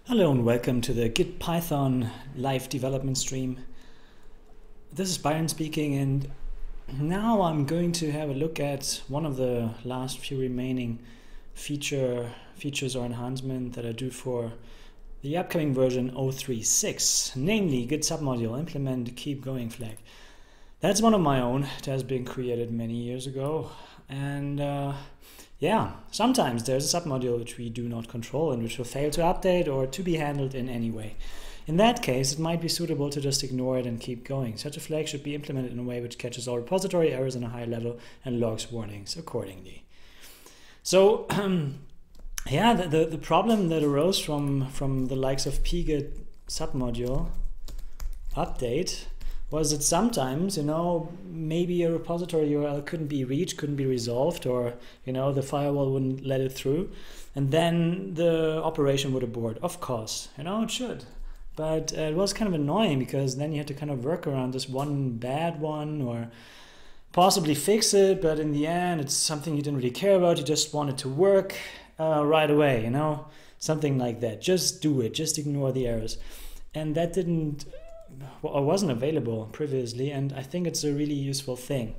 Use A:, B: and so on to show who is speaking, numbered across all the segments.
A: Hello and welcome to the git-python live development stream. This is Byron speaking, and now I'm going to have a look at one of the last few remaining features or enhancement that I do for the upcoming version 0.3.6, namely git submodule implement keep going flag. That's one of my own. It has been created many years ago, and yeah, sometimes there's a submodule which we do not control and which will fail to update or to be handled in any way. In that case, it might be suitable to just ignore it and keep going. Such a flag should be implemented in a way which catches all repository errors on a high level and logs warnings accordingly. So, yeah, the problem that arose from the likes of pgit submodule update was that sometimes, maybe a repository URL couldn't be reached, couldn't be resolved, or, the firewall wouldn't let it through. And then the operation would abort. Of course, it should. But it was kind of annoying because then you had to kind of work around this one bad one or possibly fix it. But in the end, it's something you didn't really care about. You just wanted to work right away, something like that. Just do it. Just ignore the errors. And that wasn't available previously, and I think it's a really useful thing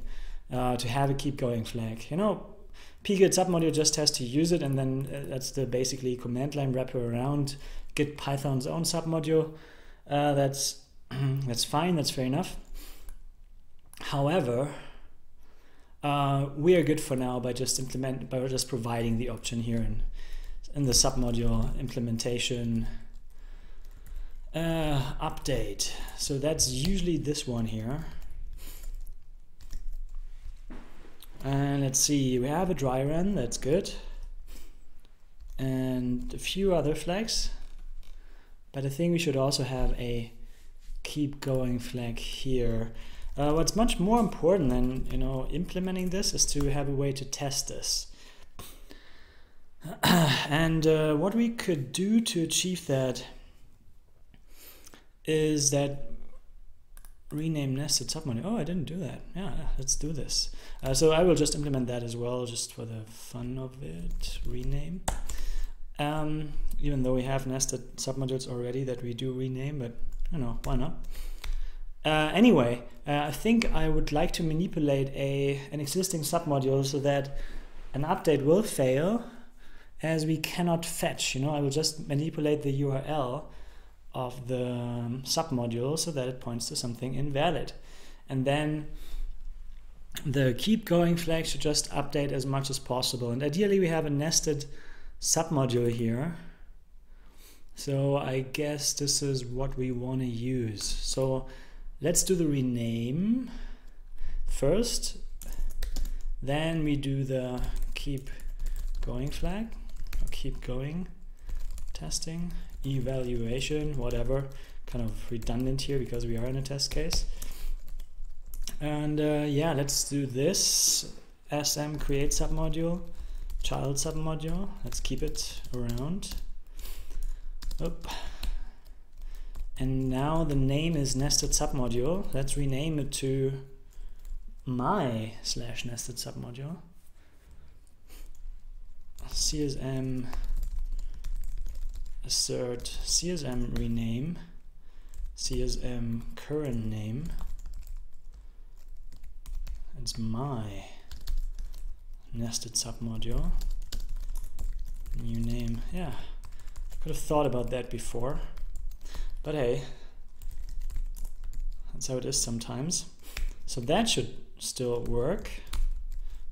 A: to have a keep going flag. Pgit submodule just has to use it, and then that's the basically command line wrapper around git-python's own submodule. That's fine, that's fair enough. However, we are good for now by just providing the option here in the submodule implementation update. So that's usually this one here, and let's see, we have a dry run, that's good, and a few other flags, but I think we should also have a keep going flag here. What's much more important than implementing this is to have a way to test this. And what we could do to achieve that is that rename nested submodule. Oh, I didn't do that. Yeah, let's do this. So I will just implement that as well, just for the fun of it. Rename. Even though we have nested submodules already that we do rename, but why not? Anyway, I think I would like to manipulate an existing submodule so that an update will fail as we cannot fetch. I will just manipulate the URL of the submodule so that it points to something invalid, and then the keep going flag should just update as much as possible, and ideally we have a nested submodule here, so I guess this is what we want to use. So let's do the rename first, then we do the keep going flag, or keep going testing evaluation, whatever, kind of redundant here because we are in a test case. And yeah, let's do this sm create submodule, child submodule. Let's keep it around. Oop. And now the name is nested submodule. Let's rename it to my/nested submodule. CSM assert CSM rename, CSM current name. It's my nested submodule. New name. Yeah, could have thought about that before, but hey, that's how it is sometimes. So that should still work.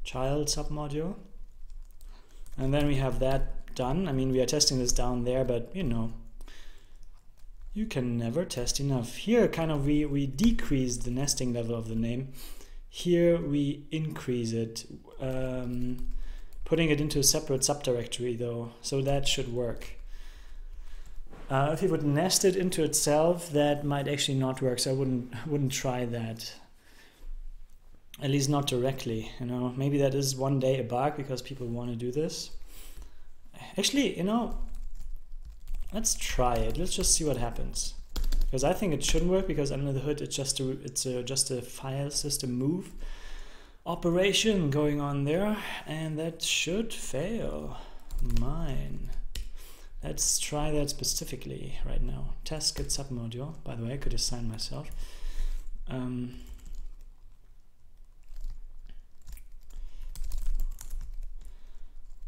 A: Child submodule, and then we have that done. I mean, we are testing this down there, but you can never test enough. Here kind of we decrease the nesting level of the name. Here we increase it, putting it into a separate subdirectory though, so that should work. If you would nest it into itself, that might actually not work, so I wouldn't try that, at least not directly. Maybe that is one day a bug because people want to do this. Actually, let's try it. Let's just see what happens, because I think it shouldn't work, because under the hood it's just a file system move operation going on there, and that should fail. Mine. Let's try that specifically right now. Test git submodule. By the way, I could assign myself.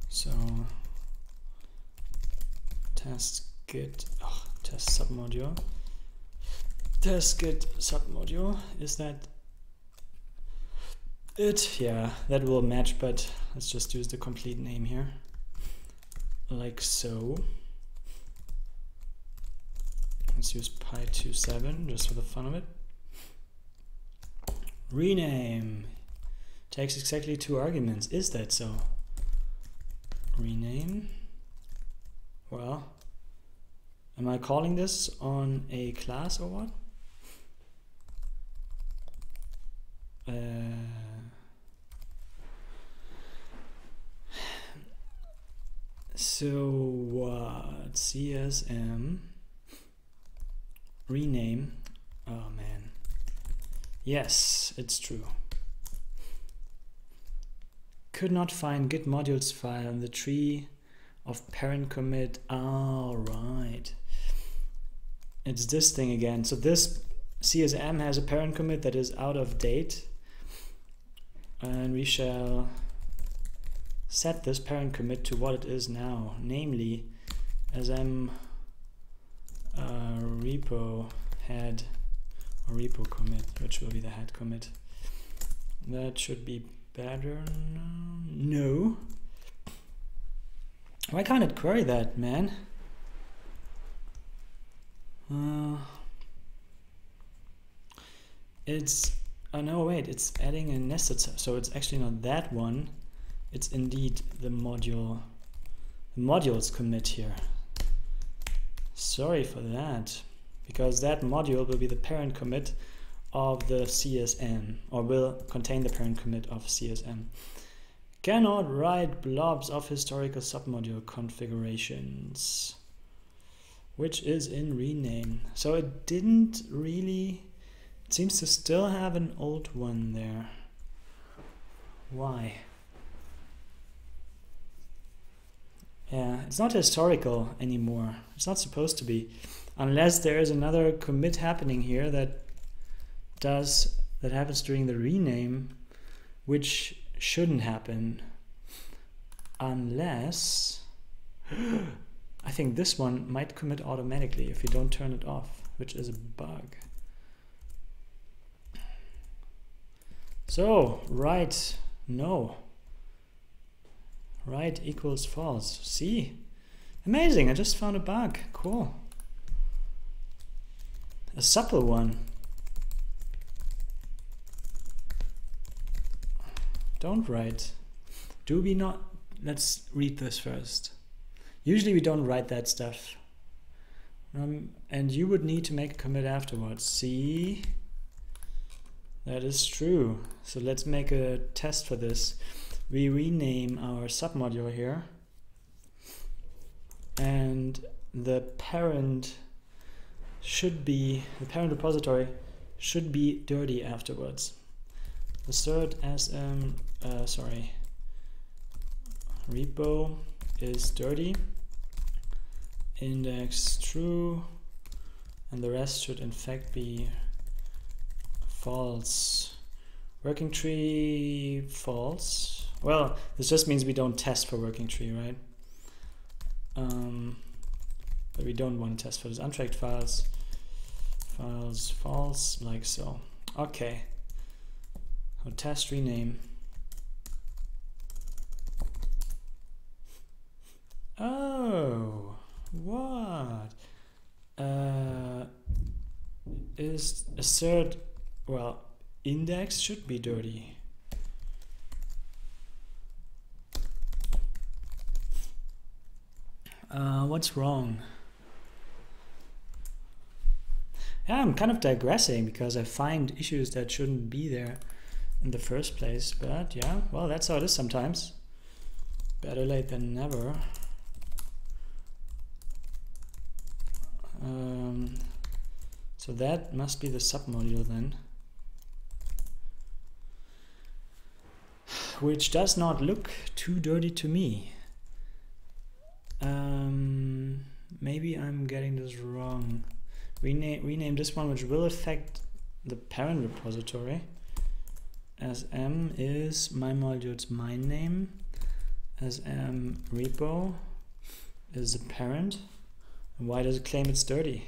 A: So test git test submodule. Test git submodule. Is that it? Yeah, that will match, but let's just use the complete name here. Like so. Let's use py27 just for the fun of it. Rename takes exactly 2 arguments. Is that so? Rename. Well, am I calling this on a class or what? So what? CSM rename. Oh man. Yes, it's true. Could not find git modules file in the tree of parent commit. Oh, right. It's this thing again. So this CSM has a parent commit that is out of date, and we shall set this parent commit to what it is now, namely sm repo head or repo commit, which will be the head commit. That should be better. No. Why can't it query that, man? It's oh no, wait, it's adding a nested sub, so it's actually not that one. It's indeed the modules commit here. Sorry for that, because that module will be the parent commit of the CSM, or will contain the parent commit of CSM. Cannot write blobs of historical submodule configurations, which is in rename. So it didn't really, it seems to still have an old one there. Why? Yeah, it's not historical anymore. It's not supposed to be, unless there is another commit happening here that happens during the rename, which shouldn't happen, unless I think this one might commit automatically if you don't turn it off, which is a bug. So write no. Right equals false. See? Amazing, I just found a bug. Cool. A supple one. Don't write. Do we not? Let's read this first. Usually we don't write that stuff. And you would need to make a commit afterwards. See? That is true. So let's make a test for this. We rename our submodule here, and the parent repository should be dirty afterwards. Assert sm repo is dirty, index true, and the rest should in fact be false. Working tree false. Well, this just means we don't test for working tree, right? But we don't want to test for this. Untracked files false, like so. Okay. So test rename. Oh, what? Is assert, well, index should be dirty. What's wrong? Yeah, I'm kind of digressing because I find issues that shouldn't be there in the first place, but yeah, well, that's how it is sometimes. Better late than never. So that must be the submodule then, which does not look too dirty to me. getting this wrong? Rename this one, which will affect the parent repository, as m is my module's my name, as m repo is the parent. And why does it claim it's dirty?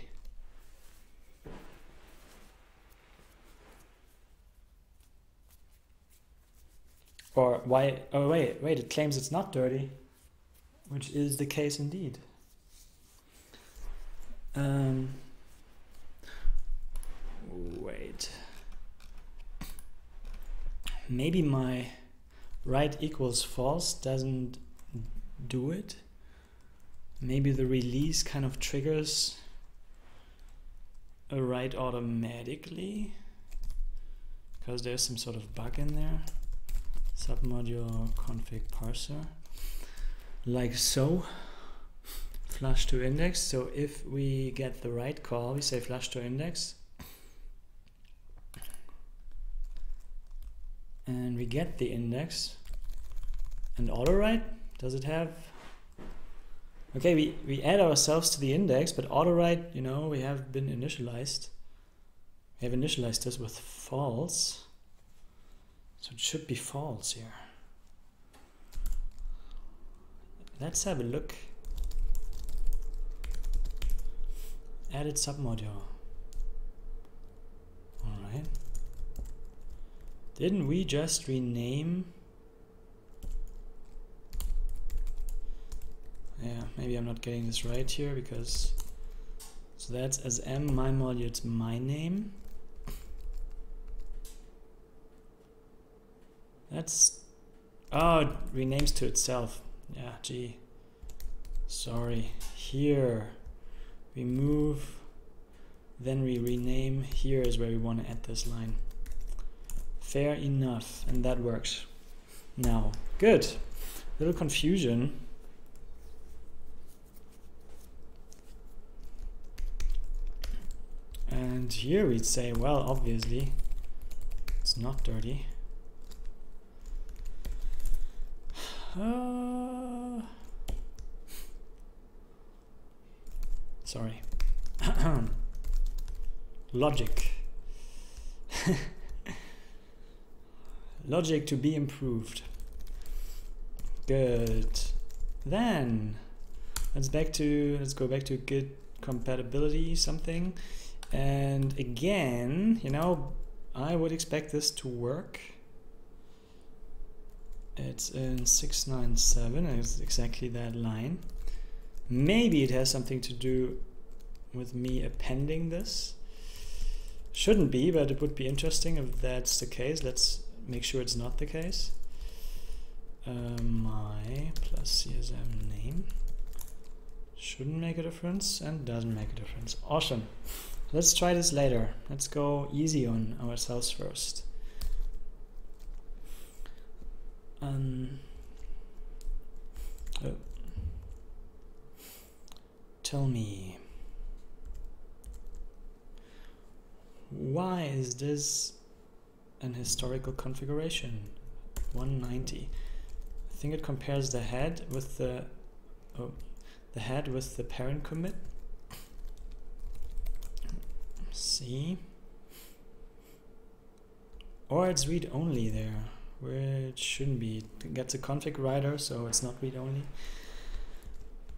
A: Or why? Oh wait, it claims it's not dirty, which is the case indeed. Wait. Maybe my right equals false doesn't do it. Maybe the release kind of triggers a write automatically because there's some sort of bug in there. Submodule config parser, like so. Flush to index. So if we get the right call, we say flush to index, and we get the index. And auto write, does it have? Okay, we add ourselves to the index, but auto write, you know, we have been initialized. We have initialized this with false. So it should be false here. Let's have a look. Added submodule. Alright. Didn't we just rename? Yeah, maybe I'm not getting this right here because so that's as m my module, it's my name. That's oh, it renames to itself. Yeah, gee. Sorry. Here we move, then we rename. Here is where we want to add this line. Fair enough, and that works. Now, good. Little confusion. And here we'd say, well, obviously, it's not dirty. Sorry. Logic. Logic to be improved. Good. Then let's go back to git compatibility something. And again, you know, I would expect this to work. It's in 697, and it's exactly that line. Maybe it has something to do with me appending this. Shouldn't be, but it would be interesting if that's the case. Let's make sure it's not the case. My plus CSM name shouldn't make a difference and doesn't make a difference. Awesome. Let's try this later. Let's go easy on ourselves first. Tell me, why is this an historical configuration? 190. I think it compares the head with the parent commit. See, or it's read only there, where it shouldn't be. It gets a config writer, so it's not read only.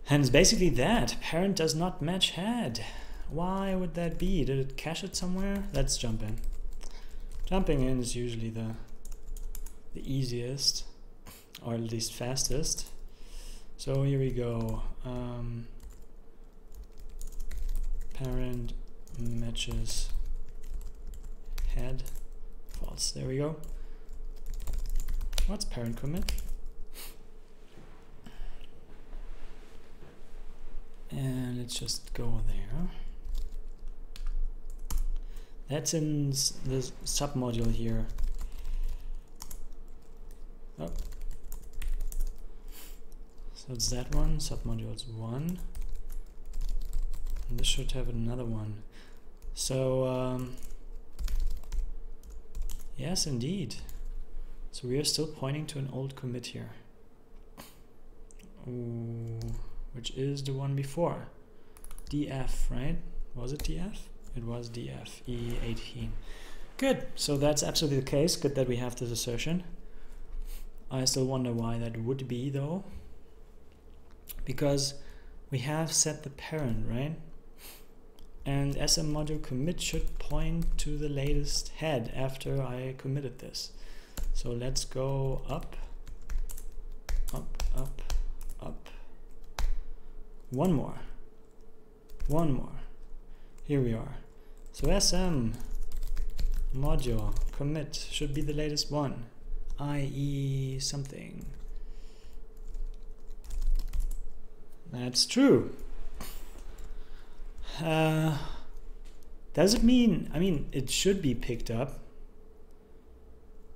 A: And it's basically that. Parent does not match head. Why would that be? Did it cache it somewhere? Let's jump in. Jumping in is usually the easiest, or at least fastest. So here we go. Parent matches head false. There we go. What's parent commit? And let's just go there. That's in the submodule here. Oh. So it's that one, submodules 1. And this should have another one. So, yes, indeed. So we are still pointing to an old commit here. Ooh, which is the one before. df, right? Was it df? It was df, e18. Good, so that's absolutely the case. Good that we have this assertion. I still wonder why that would be though. Because we have set the parent, right? And submodule commit should point to the latest head after I committed this. So let's go up, up, up, up. One more. Here we are. So SM module commit should be the latest one, i.e. something. That's true. Does it mean, I mean, it should be picked up.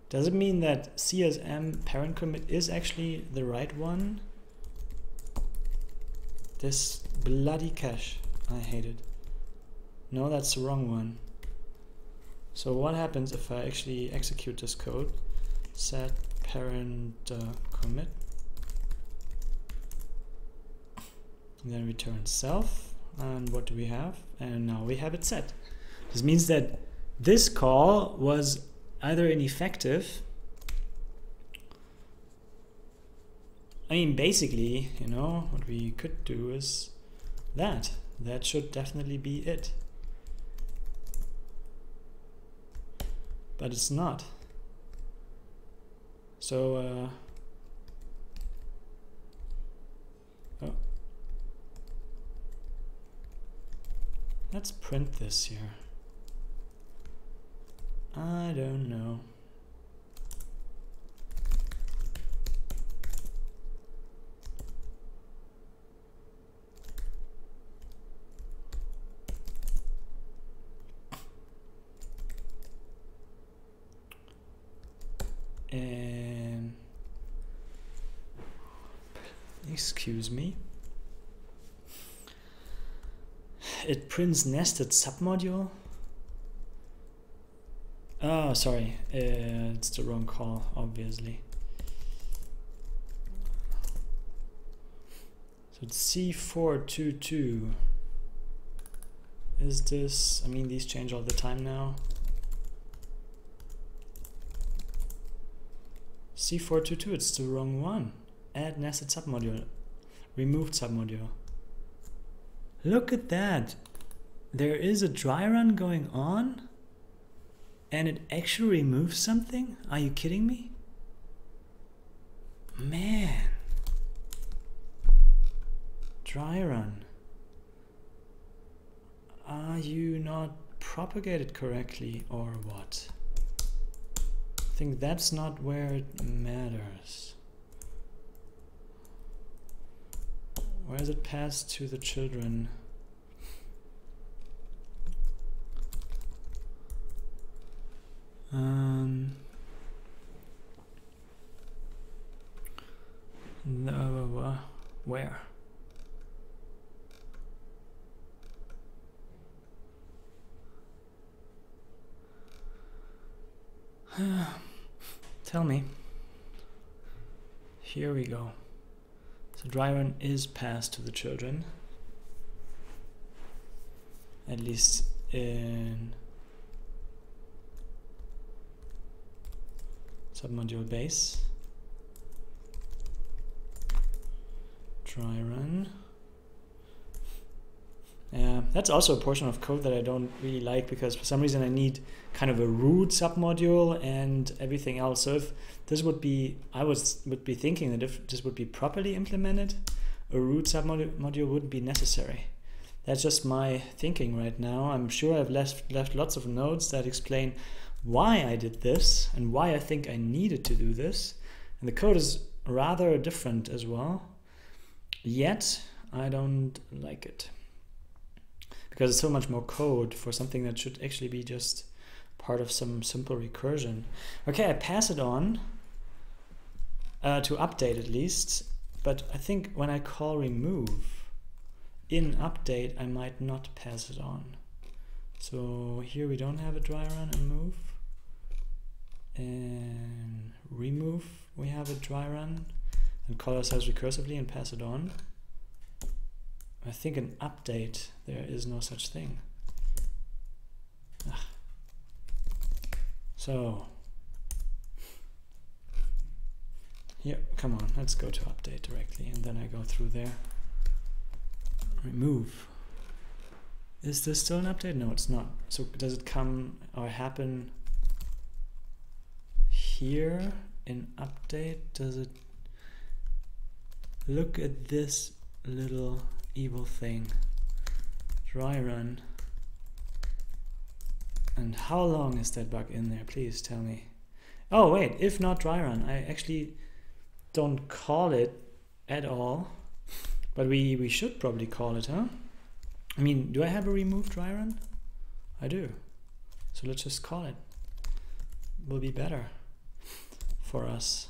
A: Does it mean that CSM parent commit is actually the right one? This bloody cache, I hate it. No, that's the wrong one. So what happens if I actually execute this code? Set parent commit. And then return self. And what do we have? And now we have it set. This means that this call was either ineffective. I mean, basically, you know, what we could do is that. That should definitely be it. But it's not. So, oh. Let's print this here. I don't know. And excuse me. It prints nested submodule. Oh, sorry, it's the wrong call, obviously. So it's C422. Is this, I mean, these change all the time now. C422, it's the wrong one. Add nested submodule. Removed submodule. Look at that. There is a dry run going on and it actually removes something? Are you kidding me? Man. Dry run. Are you not propagated correctly or what? I think that's not where it matters. Where is it passed to the children? No, where? Tell me. Here we go. So dry run is passed to the children, at least in submodule base. Dry run. Yeah, that's also a portion of code that I don't really like because for some reason I need kind of a root submodule and everything else. So if this would be, I would be thinking that if this would be properly implemented, a root submodule wouldn't be necessary. That's just my thinking right now. I'm sure I've left lots of notes that explain why I did this and why I think I needed to do this. And the code is rather different as well. Yet I don't like it, because it's so much more code for something that should actually be just part of some simple recursion. Okay, I pass it on to update at least, but I think when I call remove in update, I might not pass it on. So here we don't have a dry run and move. And remove, we have a dry run and call ourselves recursively and pass it on. I think an update, there is no such thing. Ugh. So here, come on, let's go to update directly, and then I go through there. Remove. Is this still an update? No, it's not. So does it come or happen here in update? Does it look at this little evil thing? Dry run. And how long is that bug in there? Please tell me. Oh wait, if not dry run, I actually don't call it at all, but we should probably call it, huh? I mean, do I have a remove dry run? I do. So let's just call it. Will be better for us.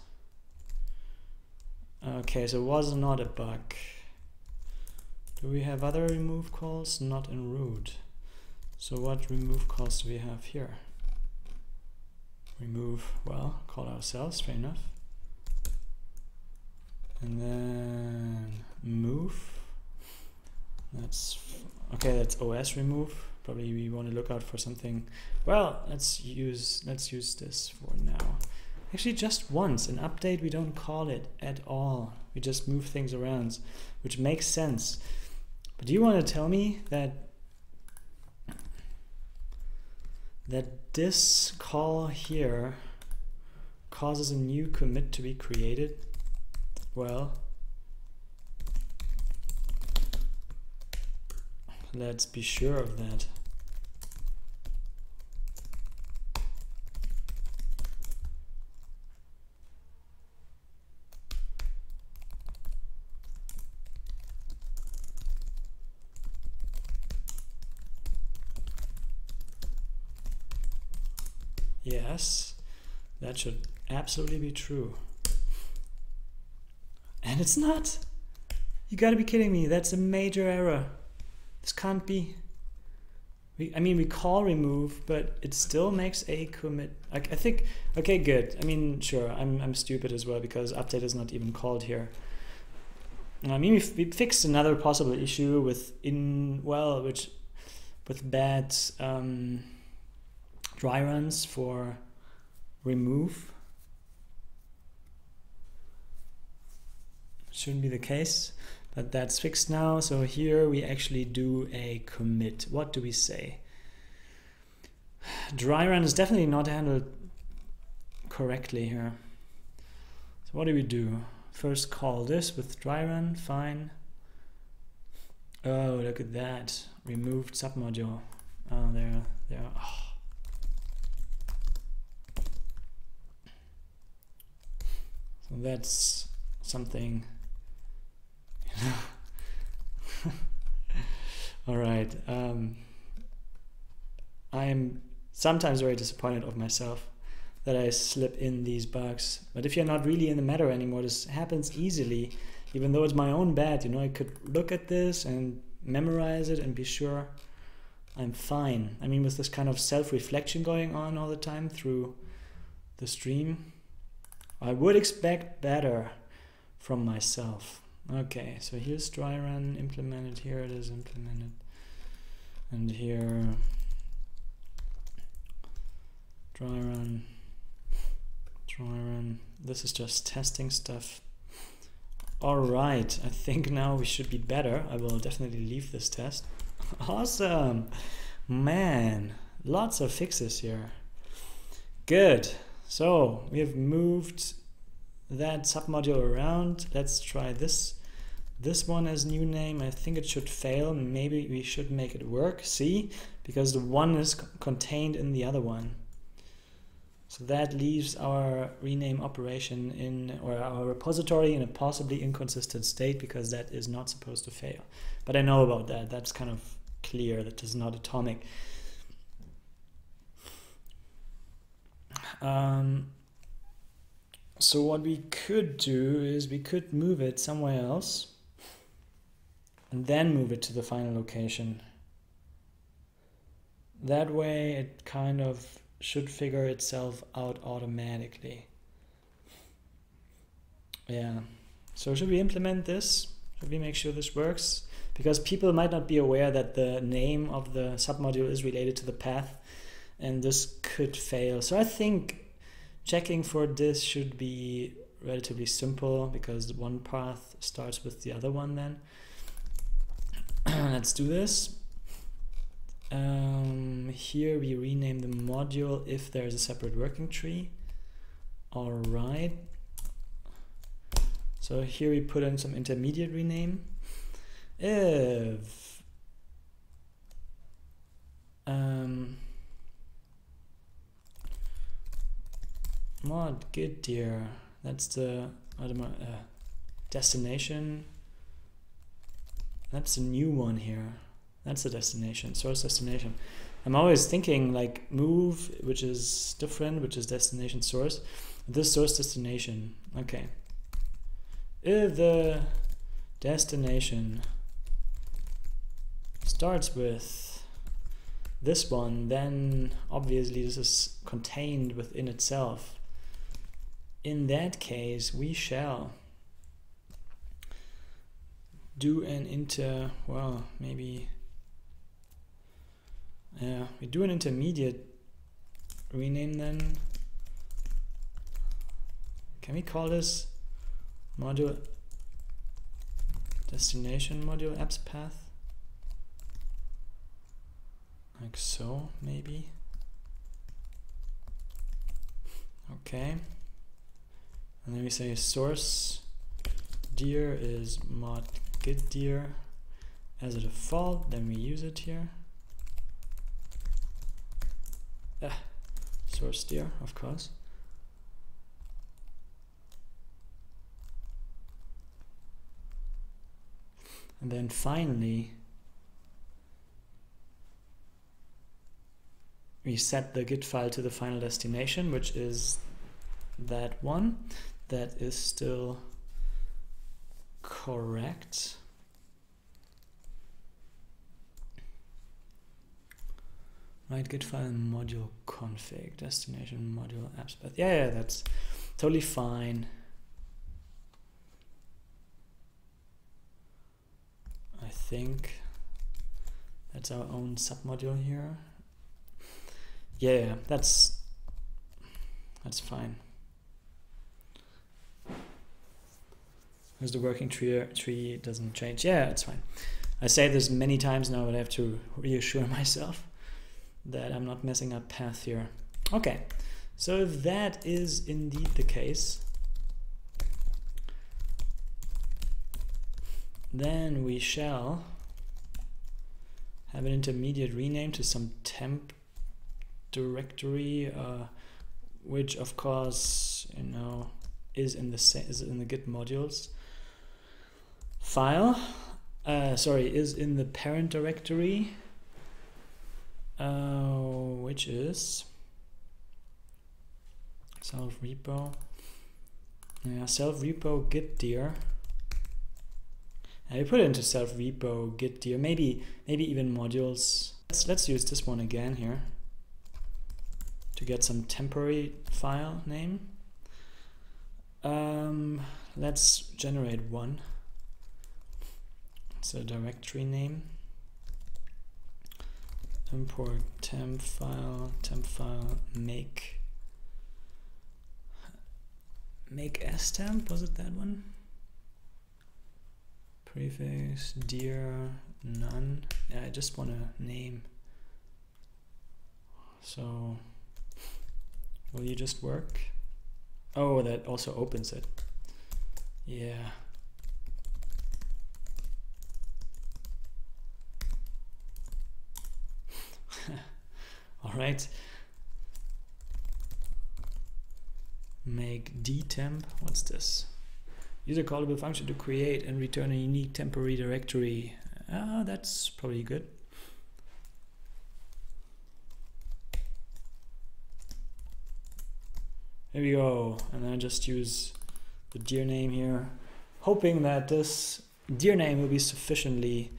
A: Okay, so it was not a bug. Do we have other remove calls? Not in root. So what remove calls do we have here? Remove, well, call ourselves, fair enough. And then move. That's okay, that's OS remove. Probably we want to look out for something. Well, let's use this for now. Actually, just once. An update, we don't call it at all. We just move things around, which makes sense. But do you want to tell me that this call here causes a new commit to be created? Well, let's be sure of that. Yes, that should absolutely be true. And it's not. You gotta be kidding me. That's a major error. This can't be. I mean, we call remove, but it still makes a commit. I think, okay, good. I mean, sure, I'm stupid as well because update is not even called here. I mean, we fixed another possible issue with bad dry runs for remove. Shouldn't be the case, but that's fixed now. So here we actually do a commit. What do we say? Dry run is definitely not handled correctly here. So what do we do? First call this with dry run, fine. Oh, look at that. Removed submodule. Oh, there. Oh. So that's something. All right. I am sometimes very disappointed of myself that I slip in these bugs. But if you're not really in the matter anymore, this happens easily. Even though it's my own bad, you know, I could look at this and memorize it and be sure I'm fine. I mean, with this kind of self-reflection going on all the time through the stream, I would expect better from myself. Okay, so here's dry run implemented. Here it is implemented. And here, dry run. This is just testing stuff. All right, I think now we should be better. I will definitely leave this test. Awesome, man, lots of fixes here. Good, so we have moved that submodule around. Let's try this one as new name. I think it should fail. Maybe we should make it work. See, because the one is contained in the other one. So that leaves our rename operation in, or our repository, in a possibly inconsistent state, because that is not supposed to fail. But I know about that. That's kind of clear. That is not atomic. So what we could do is we could move it somewhere else and then move it to the final location. That way it kind of should figure itself out automatically. Yeah. So should we implement this? Should we make sure this works? because people might not be aware that the name of the submodule is related to the path, and this could fail. So I think checking for this should be relatively simple, because one path starts with the other one then. Let's do this. Here we rename the module if there's a separate working tree. All right. So here we put in some intermediate rename. If mod git dir, that's the destination. That's a new one here. That's the destination, source destination. I'm always thinking like move, which is different, which is destination source. This source destination. Okay. If the destination starts with this one, then obviously this is contained within itself. In that case, we shall do an we do an intermediate rename then. Can we call this module destination module apps path? Like so, maybe. Okay. And then we say source dir is mod git dir as a default, then we use it here. Source dir, of course. And then finally, we set the git file to the final destination, which is that one. That is still correct. Right, git file module config, destination module apps path. Yeah, that's totally fine. I think that's our own submodule here. Yeah, that's fine. Because the working tree doesn't change. Yeah, it's fine. I say this many times now, but I have to reassure myself that I'm not messing up path here. Okay, so if that is indeed the case, then we shall have an intermediate rename to some temp directory, which of course is in the git modules file. Is in the parent directory, which is self repo. Yeah, self repo git dir. And we put it into self repo git dir. Maybe even modules. Let's use this one again here to get some temporary file name. Let's generate one. It's a directory name. Import temp file, make stemp, was it that one? Prefix dir none. Yeah, I just want a name. So will you just work? Oh, that also opens it. Yeah. All right. Make dtemp. What's this? Use a callable function to create and return a unique temporary directory. That's probably good. There we go. And then I just use the dir name here, hoping that this dir name will be sufficiently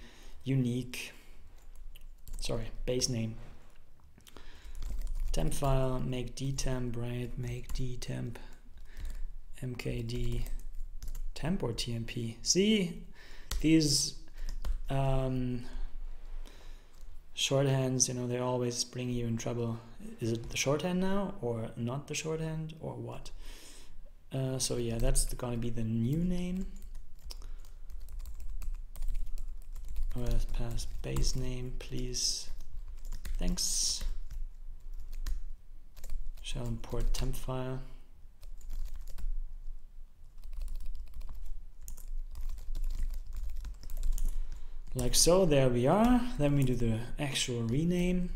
A: unique. Sorry, base name. Temp file, make dtemp, right? Make dtemp, mkd temp or tmp. See, these Shorthands, you know, they always bring you in trouble. Is it the shorthand now, or not the shorthand, or what? So yeah, that's gonna be the new name. OS pass base name, please. Thanks. Shall import temp file. Like so, there we are. Then we do the actual rename.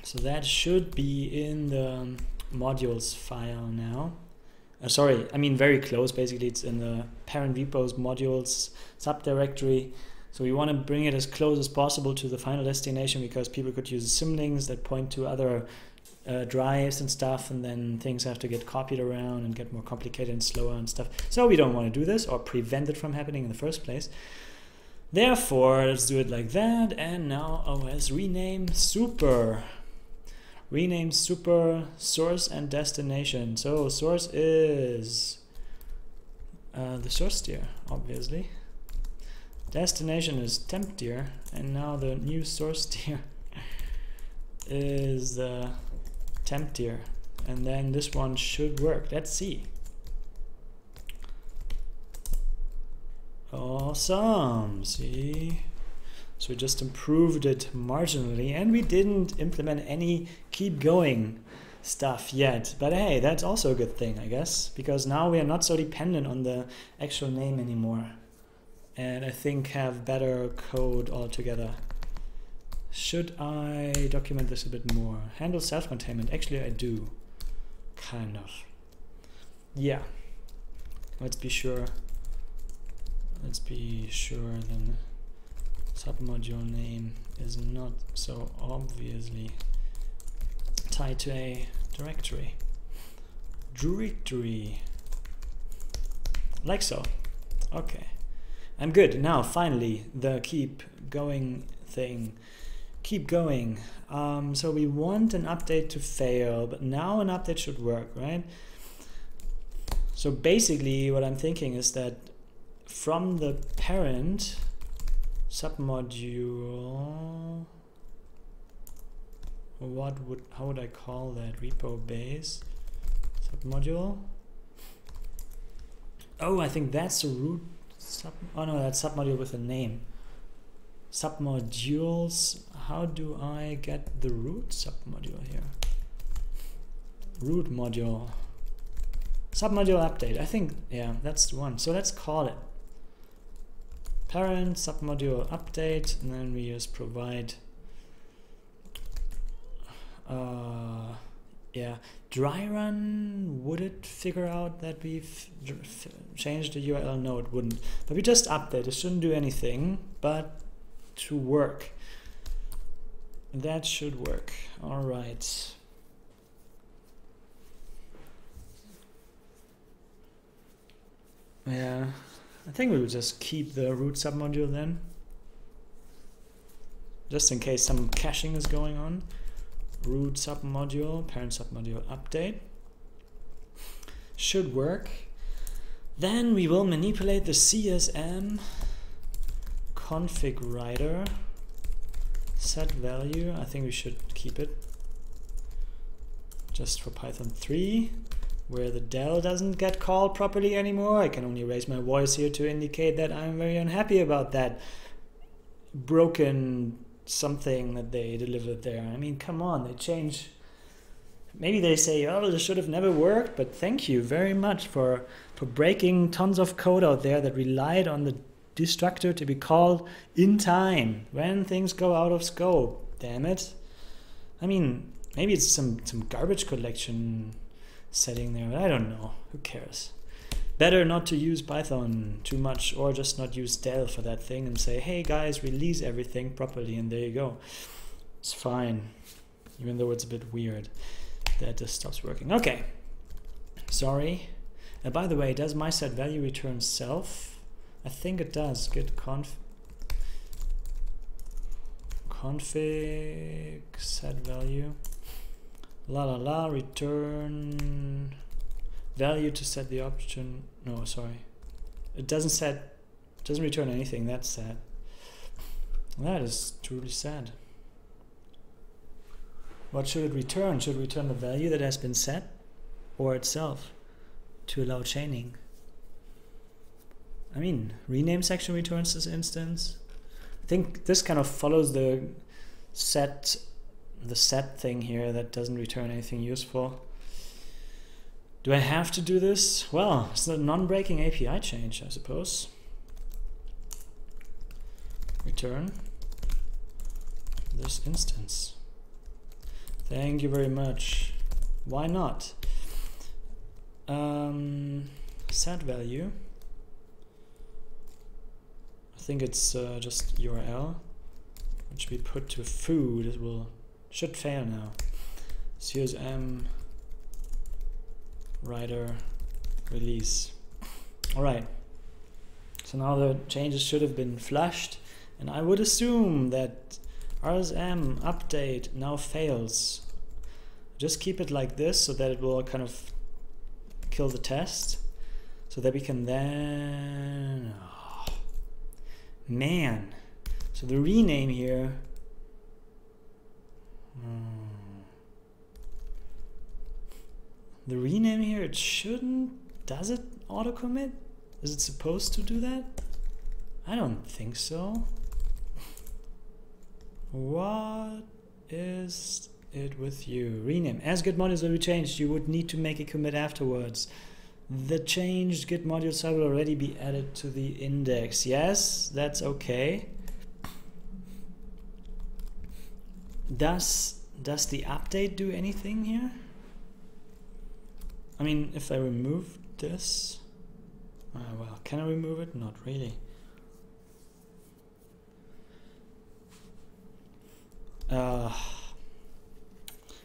A: So that should be in the modules file now. Sorry, I mean very close. Basically, it's in the parent repos modules subdirectory. So we want to bring it as close as possible to the final destination, because people could use symlinks that point to other drives and stuff, and then things have to get copied around and get more complicated and slower and stuff. So we don't want to do this, or prevent it from happening in the first place. Therefore, let's do it like that. And now OS rename super. Rename super source and destination. So source is the source tier, obviously. Destination is temp tier, and now the new source tier is the temp tier, and then this one should work. Let's see. Awesome. See, so we just improved it marginally, and we didn't implement any keep going stuff yet, but hey, that's also a good thing, I guess, because now we are not so dependent on the actual name anymore, and I think have better code altogether. Should I document this a bit more? Handle self-containment. Actually, I do. Kind of. Yeah. Let's be sure. Let's be sure then submodule name is not so obviously tied to a directory. Directory. Like so. Okay. I'm good. Now, finally, the keep going thing. Keep going. So we want an update to fail, but now an update should work, right? So basically what I'm thinking is that from the parent submodule, how would I call that? Repo base submodule. Oh, I think that's the root oh no, that's submodule with a name. Submodules. How do I get the root submodule here? Root module. Submodule update. I think, yeah, that's the one. So let's call it parent submodule update, and then we just provide yeah, dry run. Would it figure out that we've changed the URL? No, it wouldn't. But we just update. It shouldn't do anything, but to work. That should work. All right. Yeah, I think we will just keep the root submodule then, just in case some caching is going on. Root submodule, parent submodule update should work. Then we will manipulate the CSM config writer set value. I think we should keep it just for Python 3, where the del doesn't get called properly anymore. I can only raise my voice here to indicate that I'm very unhappy about that broken something that they delivered there. I mean, come on, they change. Maybe they say, oh, this should have never worked, but thank you very much for breaking tons of code out there that relied on the destructor to be called in time when things go out of scope. Damn it. I mean, maybe it's some garbage collection setting there, but I don't know. Who cares? Better not to use Python too much, or just not use del for that thing and say, hey guys, release everything properly, and there you go. It's fine, even though it's a bit weird that this stops working. Okay, sorry. By the way, does my set value return self? I think it does. Git config set value. La la la, return value to set the option. No, sorry. It doesn't return anything. That's sad. That is truly sad. What should it return? Should it return the value that has been set or itself to allow chaining? I mean, rename section returns this instance. I think this kind of follows the set thing here that doesn't return anything useful. Do I have to do this? Well, it's a non-breaking API change, I suppose. Return this instance. Thank you very much. Why not? Set value. I think it's just URL, which we put to foo. It should fail now. CSM writer release. All right. So now the changes should have been flushed, and I would assume that RSM update now fails. Just keep it like this so that it will kind of kill the test, so that we can then, oh, man. So the rename here, it shouldn't, does it auto commit? Is it supposed to do that? I don't think so. What is it with you? Rename. As git modules will be changed, you would need to make a commit afterwards. The changed git module side will already be added to the index. Yes, that's okay. Does the update do anything here? I mean, if I remove this, well, can I remove it? Not really.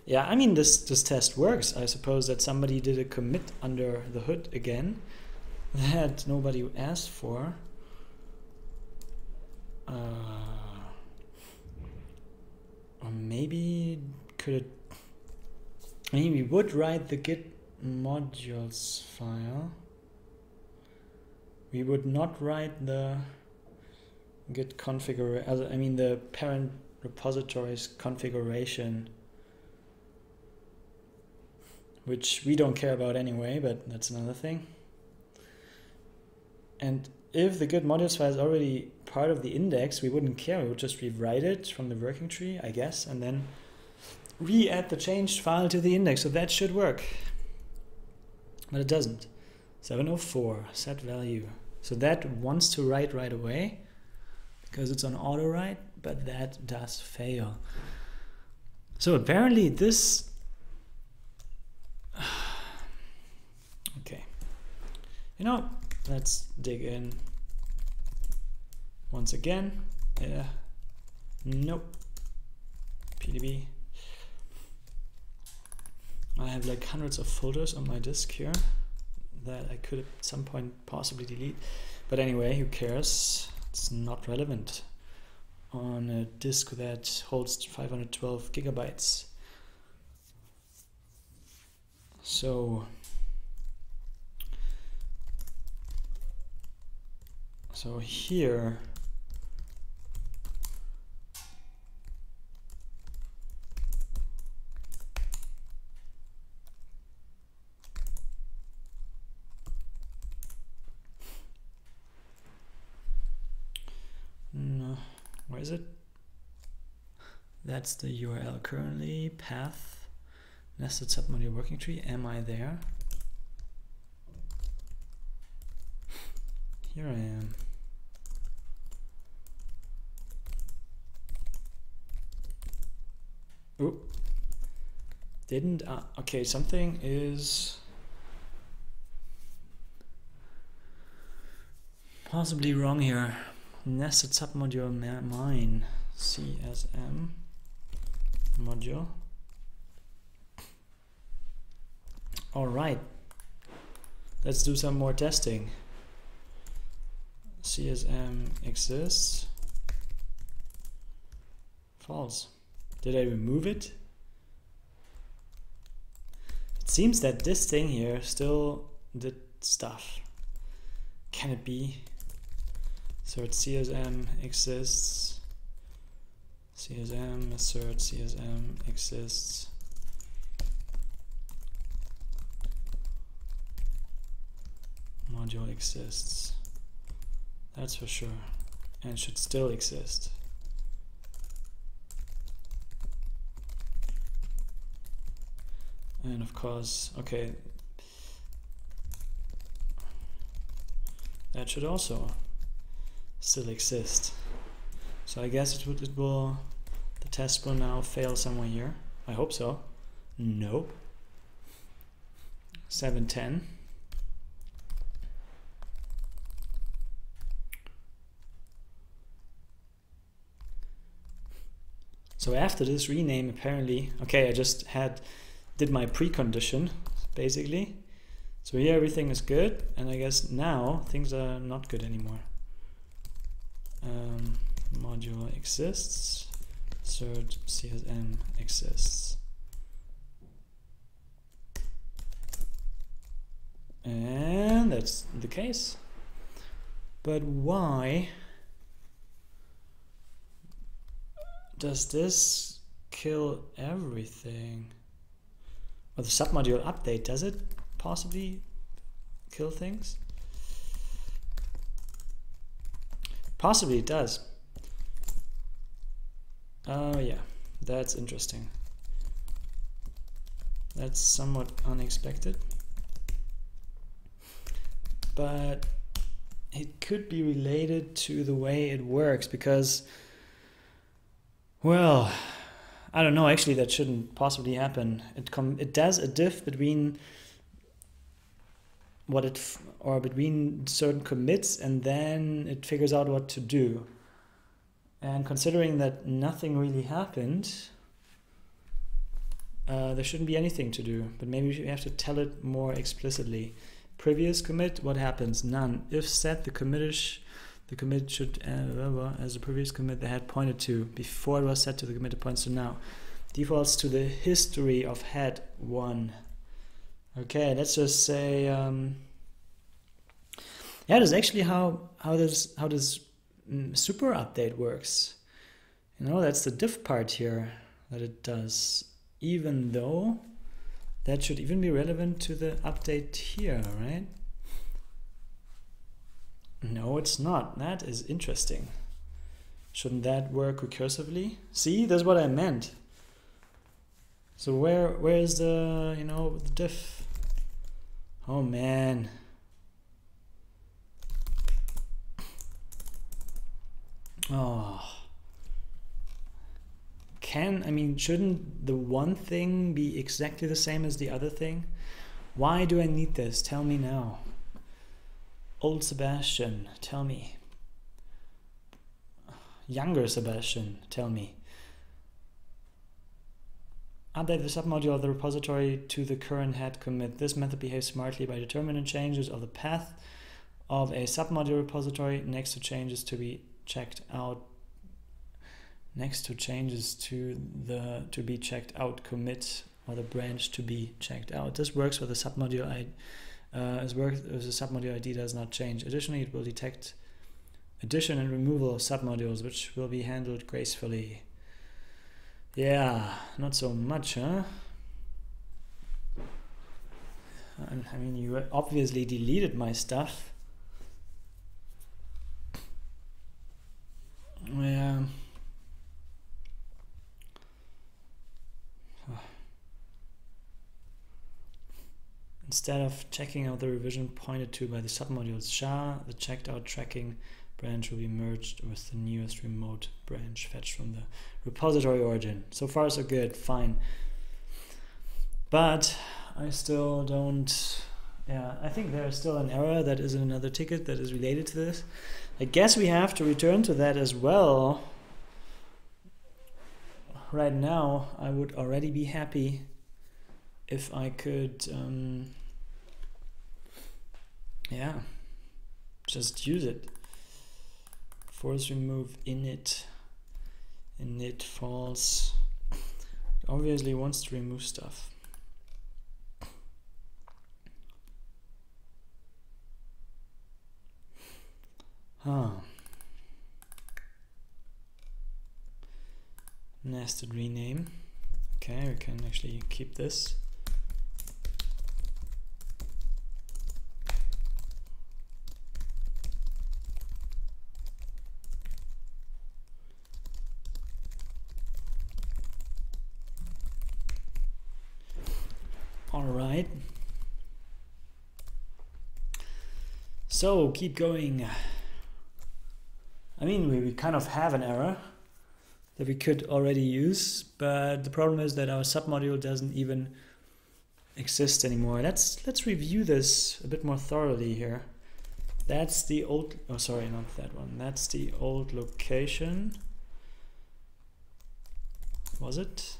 A: Yeah, I mean, this test works. I suppose that somebody did a commit under the hood again that nobody asked for. Or maybe could it? I mean, we would write the git modules file. We would not write the git configuration. I mean, the parent repository's configuration, which we don't care about anyway, but that's another thing. And if the git modules file is already part of the index, we wouldn't care. We would just rewrite it from the working tree, I guess, and then re-add the changed file to the index. So that should work. But it doesn't. 704, set value. So that wants to write right away because it's on auto write, but that does fail. So apparently this, okay, you know, let's dig in once again. Nope. PDB. I have like hundreds of folders on my disk here that I could at some point possibly delete. But anyway, who cares? It's not relevant on a disk that holds 512 gigabytes. So here where is it? That's the URL currently, path, nested submodule working tree. Am I there? Here I am. Oh, didn't, okay, something is possibly wrong here. Nested submodule mine, CSM module. All right, let's do some more testing. CSM exists. False. Did I remove it? It seems that this thing here still did stuff. Can it be? Assert CSM exists. CSM, assert CSM exists. Module exists. That's for sure. And should still exist. And of course, okay, that should also still exist. So I guess the test will now fail somewhere here. I hope so. No. 710. So after this rename, apparently, okay, I just did my precondition, basically. So here everything is good, and I guess now things are not good anymore. Module exists, assert CSM exists. And that's the case. But why does this kill everything? Or the submodule update, does it possibly kill things? Possibly it does. Oh yeah, that's interesting. That's somewhat unexpected. But it could be related to the way it works because, well, I don't know, actually that shouldn't possibly happen. It does a diff between between certain commits, and then it figures out what to do. And considering that nothing really happened, there shouldn't be anything to do, but maybe we have to tell it more explicitly. Previous commit, what happens? None. If set, the commit should, as the previous commit they had pointed to before it was set to the commit it points to now. Defaults to the history of head 1. Okay, let's just say, yeah, that's actually how this super update works. You know, that's the diff part here that it does, even though that should even be relevant to the update here, right? No, it's not. That is interesting. Shouldn't that work recursively? See, that's what I meant. So where is the, you know, the diff? Oh man. Oh. Shouldn't the one thing be exactly the same as the other thing? Why do I need this? Tell me now. Old Sebastian, tell me. Younger Sebastian, tell me. Update the submodule of the repository to the current head commit. This method behaves smartly by determining changes of the path of a submodule repository next to changes to be checked out. Next to changes to the to be checked out commit or the branch to be checked out. This works with the submodule as the submodule ID does not change. Additionally, it will detect addition and removal of submodules, which will be handled gracefully. Yeah, not so much, huh? I mean, you obviously deleted my stuff. Yeah. Instead of checking out the revision pointed to by the submodules SHA, the checked out tracking branch will be merged with the newest remote branch fetched from the repository origin. So far so good, fine. But I still don't, yeah, I think there's still an error that is in another ticket that is related to this. I guess we have to return to that as well. Right now, I would already be happy if I could, yeah, just use it. Force remove init false. It obviously wants to remove stuff. Nested rename. Okay, we can actually keep this. All right. So keep going. I mean, we kind of have an error that we could already use, but the problem is that our submodule doesn't even exist anymore. Let's review this a bit more thoroughly here. That's the old, oh sorry, not that one. That's the old location. Was it?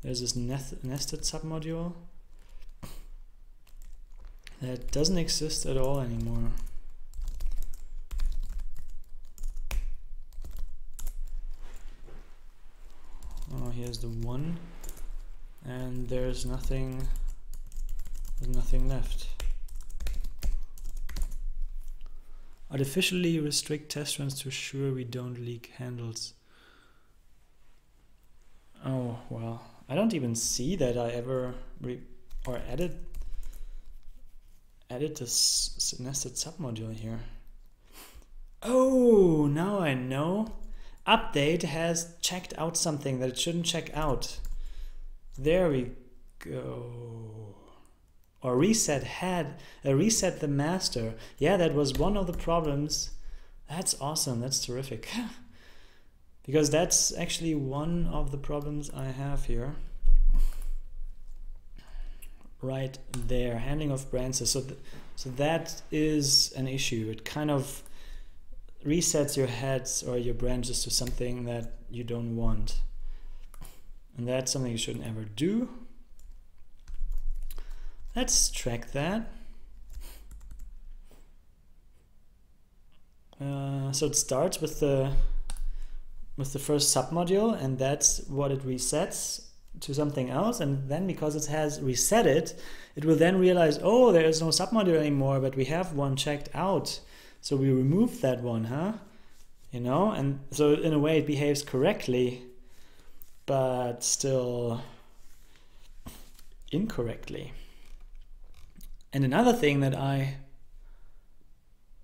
A: There's this nested submodule that doesn't exist at all anymore. Oh, here's the one, and there's nothing left. Artificially restrict test runs to ensure we don't leak handles. Oh, well, I don't even see that I ever added this nested submodule here. Oh, now I know. Update has checked out something that it shouldn't check out. There we go. Or reset the master. Yeah, that was one of the problems. That's awesome. That's terrific. Because that's actually one of the problems I have here. Right there, handling of branches. So that is an issue. It kind of resets your heads or your branches to something that you don't want. And that's something you shouldn't ever do. Let's track that. So it starts with the first submodule, and that's what it resets to something else, and then because it has reset it, it will then realize, oh, there is no submodule anymore, but we have one checked out. So we remove that one, huh? You know, and so in a way it behaves correctly, but still incorrectly. And another thing that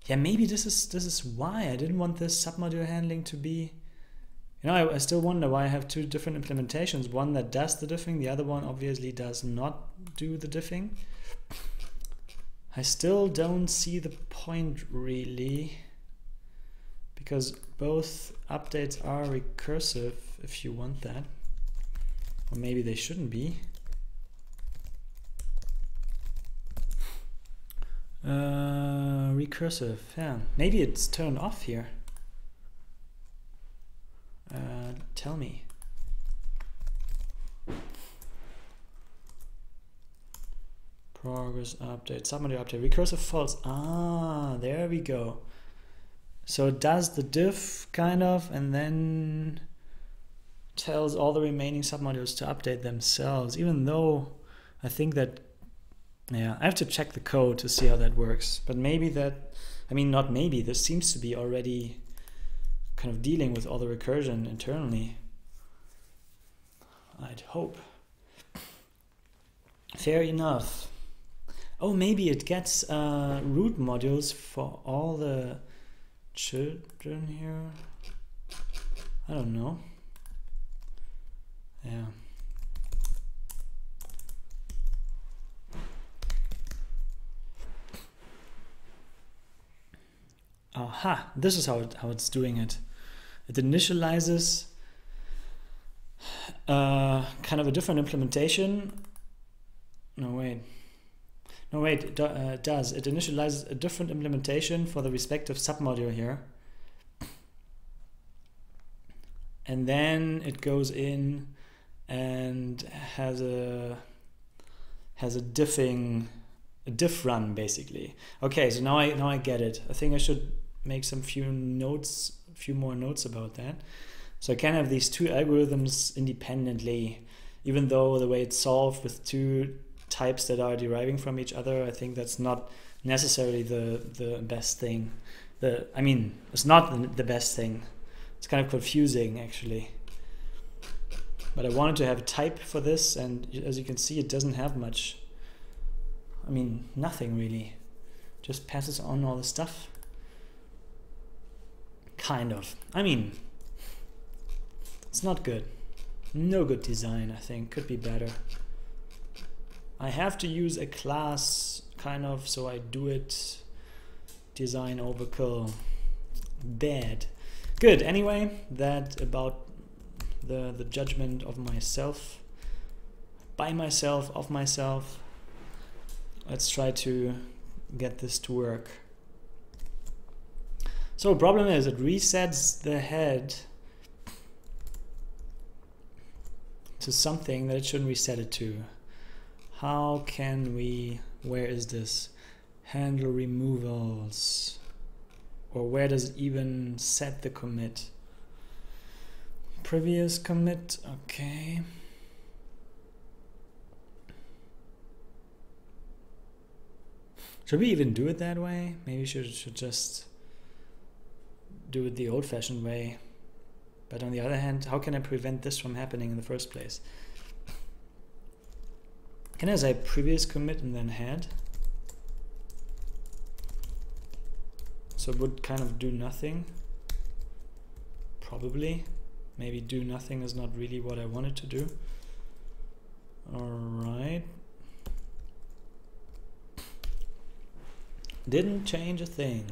A: maybe this is why I didn't want this submodule handling to be, you know, I still wonder why I have two different implementations, one that does the diffing, the other one obviously does not do the diffing. I still don't see the point really, because both updates are recursive if you want that, or maybe they shouldn't be. Recursive, yeah, maybe it's turned off here. Tell me. Progress update, submodule update, recursive false. Ah, there we go. So it does the diff kind of, and then tells all the remaining submodules to update themselves, even though I think that, yeah, I have to check the code to see how that works. But maybe that, I mean, not maybe, this seems to be already kind of dealing with all the recursion internally. I'd hope. Fair enough. Oh, maybe it gets root modules for all the children here. I don't know. Yeah. Aha, this is how it's doing it. It initializes kind of a different implementation. No, wait, it does. It initializes a different implementation for the respective submodule here. And then it goes in and has a diff run basically. Okay, so now I get it. I think I should make a few more notes about that. So I can have these two algorithms independently, even though the way it's solved with two types that are deriving from each other, I think that's not necessarily the best thing. I mean, it's not the best thing. It's kind of confusing actually. But I wanted to have a type for this, and as you can see, it doesn't have much. I mean, nothing really. Just passes on all the stuff. Kind of. I mean, it's not good. No good design, I think. Could be better. I have to use a class, kind of, so I do it. Design overkill. Bad. Good. Anyway, that about the judgment of myself, by myself, of myself. Let's try to get this to work. So the problem is it resets the head to something that it shouldn't reset it to. How can we, where is this? Handle removals. Or where does it even set the commit? Previous commit, okay. Should we even do it that way? Maybe we should just do it the old-fashioned way. But on the other hand, how can I prevent this from happening in the first place? Can I say previous commit and then head? So it would kind of do nothing. Probably. Maybe do nothing is not really what I wanted to do. Alright. Didn't change a thing.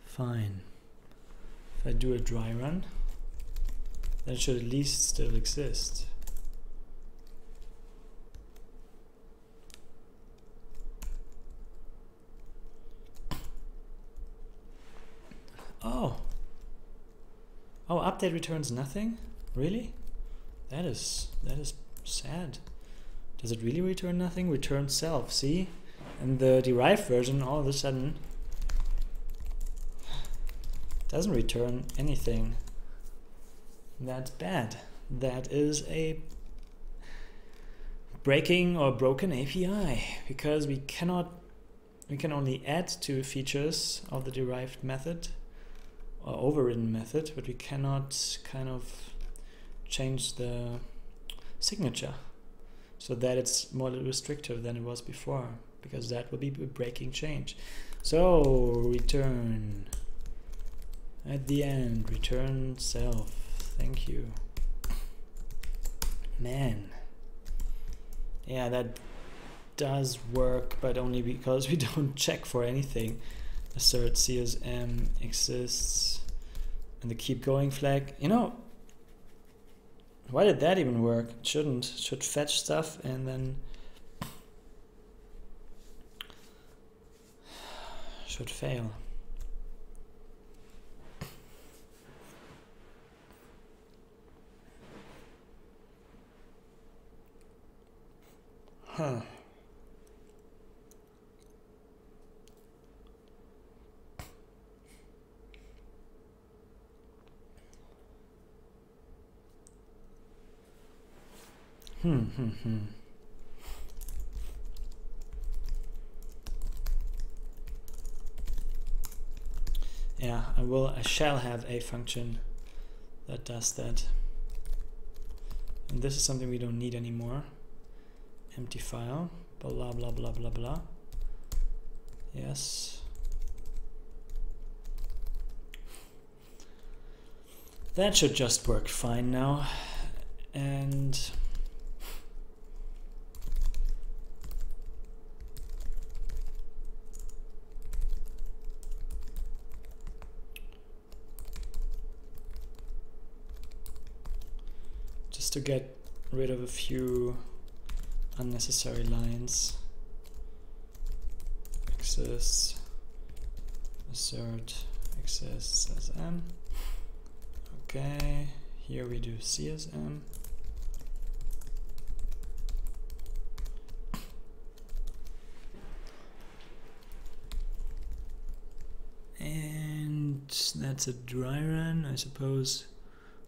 A: Fine. If I do a dry run, then it should at least still exist. Oh. Oh, update returns nothing? Really? That is sad. Does it really return nothing? Return self, see? And the derived version all of a sudden doesn't return anything. That's bad. That is a breaking or broken API, because we can only add to features of the derived method or overridden method, but we cannot kind of change the signature so that it's more restrictive than it was before, because that will be a breaking change. So return at the end, return self. Thank you. Man. Yeah, that does work, but only because we don't check for anything. Assert CSM exists and the keep going flag. You know, why did that even work? It shouldn't. It should fetch stuff and then should fail. Huh. Yeah, I shall have a function that does that. And this is something we don't need anymore. Empty file, blah blah blah blah blah. Yes. That should just work fine now. And just to get rid of a few unnecessary lines. Exists, assert exists as m. Okay, here we do CSM. And that's a dry run, I suppose.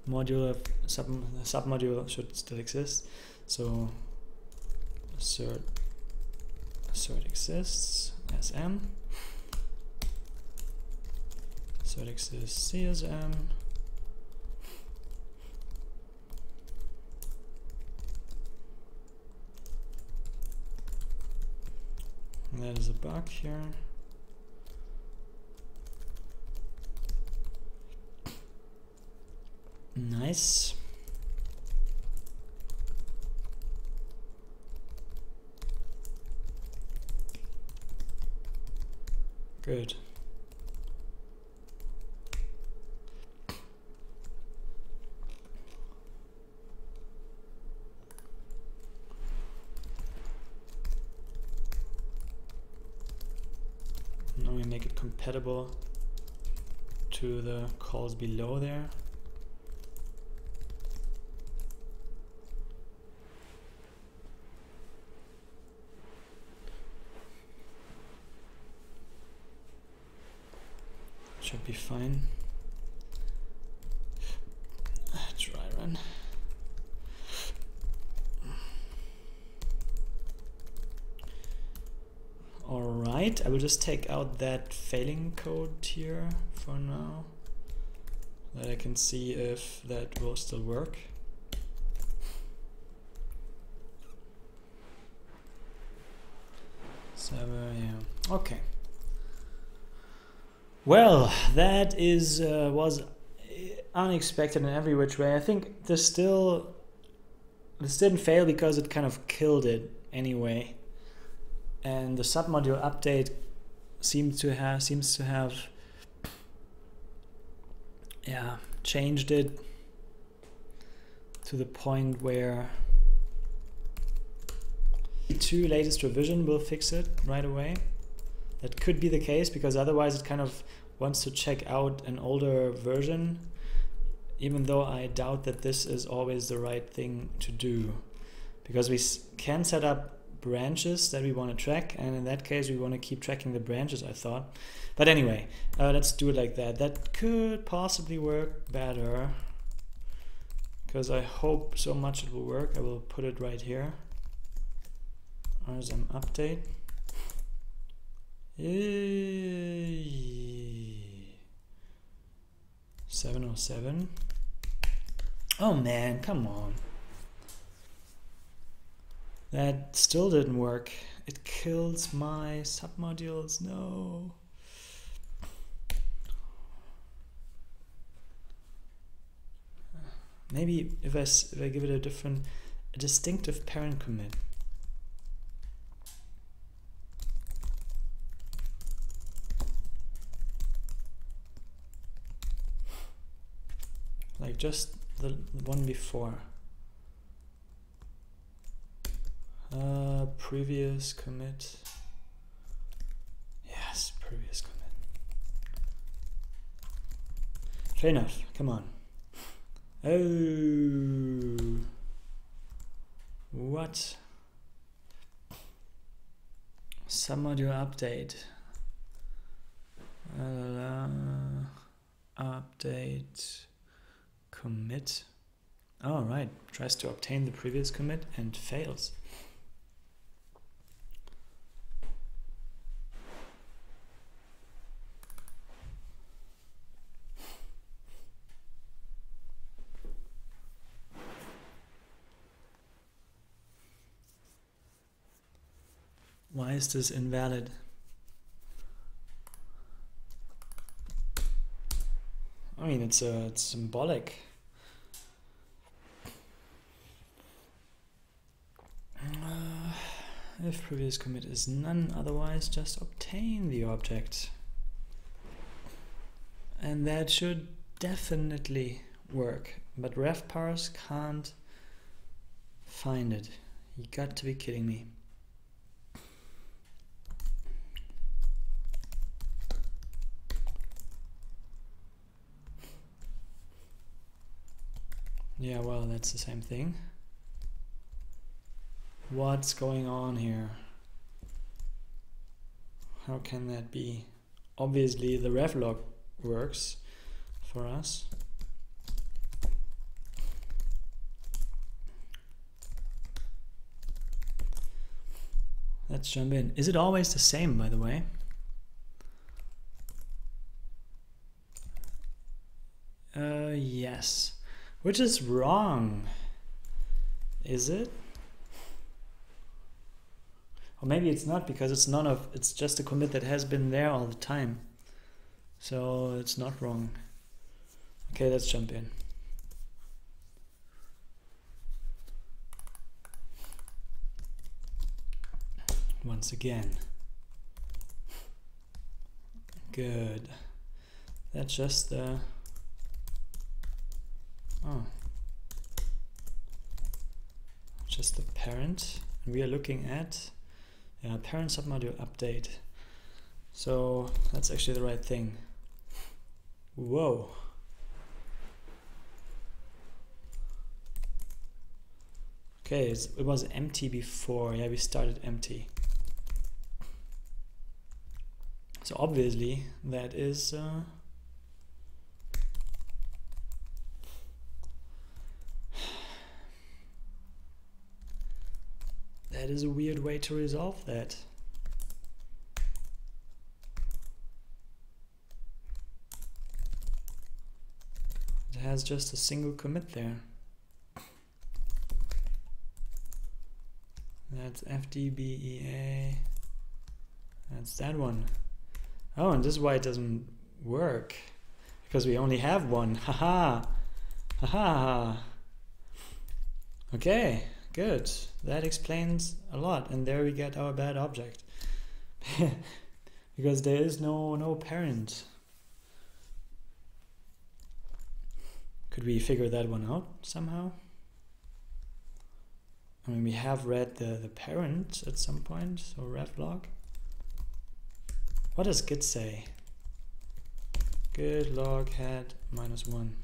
A: Module of submodule should still exist. So assert exists sm, assert exists csm, and that is a bug here. Nice. Good. Now we make it compatible to the calls below there. Should be fine. Try run. All right, I will just take out that failing code here for now, so that I can see if that will still work. Yeah. Okay. Well, that is was unexpected in every which way. I think this didn't fail because it kind of killed it anyway, and the submodule update seems to have yeah, changed it to the point where the 2 latest revision will fix it right away. That could be the case, because otherwise it kind of wants to check out an older version, even though I doubt that this is always the right thing to do, because we can set up branches that we want to track, and in that case we want to keep tracking the branches, I thought. But anyway, let's do it like that. That could possibly work better, because I hope so much it will work. I will put it right here. RSM update. 707. Oh man, come on. That still didn't work. It kills my submodules. No. Maybe if I give it a distinctive parent commit. Like just the one before. Previous commit. Yes, previous commit. Fair enough, come on. Oh, what? Submodule update. Update commit. All right, tries to obtain the previous commit and fails. Why is this invalid? I mean, it's symbolic. If previous commit is none, otherwise just obtain the object. And that should definitely work, but refparse can't find it. You got to be kidding me. Yeah, well, that's the same thing. What's going on here? How can that be? Obviously the reflog works for us. let's jump in. Is it always the same, by the way? Yes, which is wrong. Is it? Or maybe it's not, because it's just a commit that has been there all the time. So it's not wrong. Okay, let's jump in. Once again. Good. That's just the just the parent. And we are looking at parent submodule update. So that's actually the right thing. Whoa. Okay, it was empty before. Yeah, we started empty. So obviously that is that is a weird way to resolve that. It has just a single commit there. That's FDBEA. That's that one. Oh, and this is why it doesn't work. Because we only have one. Haha. Haha. Okay, good. That explains a lot. And there we get our bad object. Because there is no parent. Could we figure that one out somehow? I mean, we have read the parent at some point, so reflog. What does git say? Git log head -1.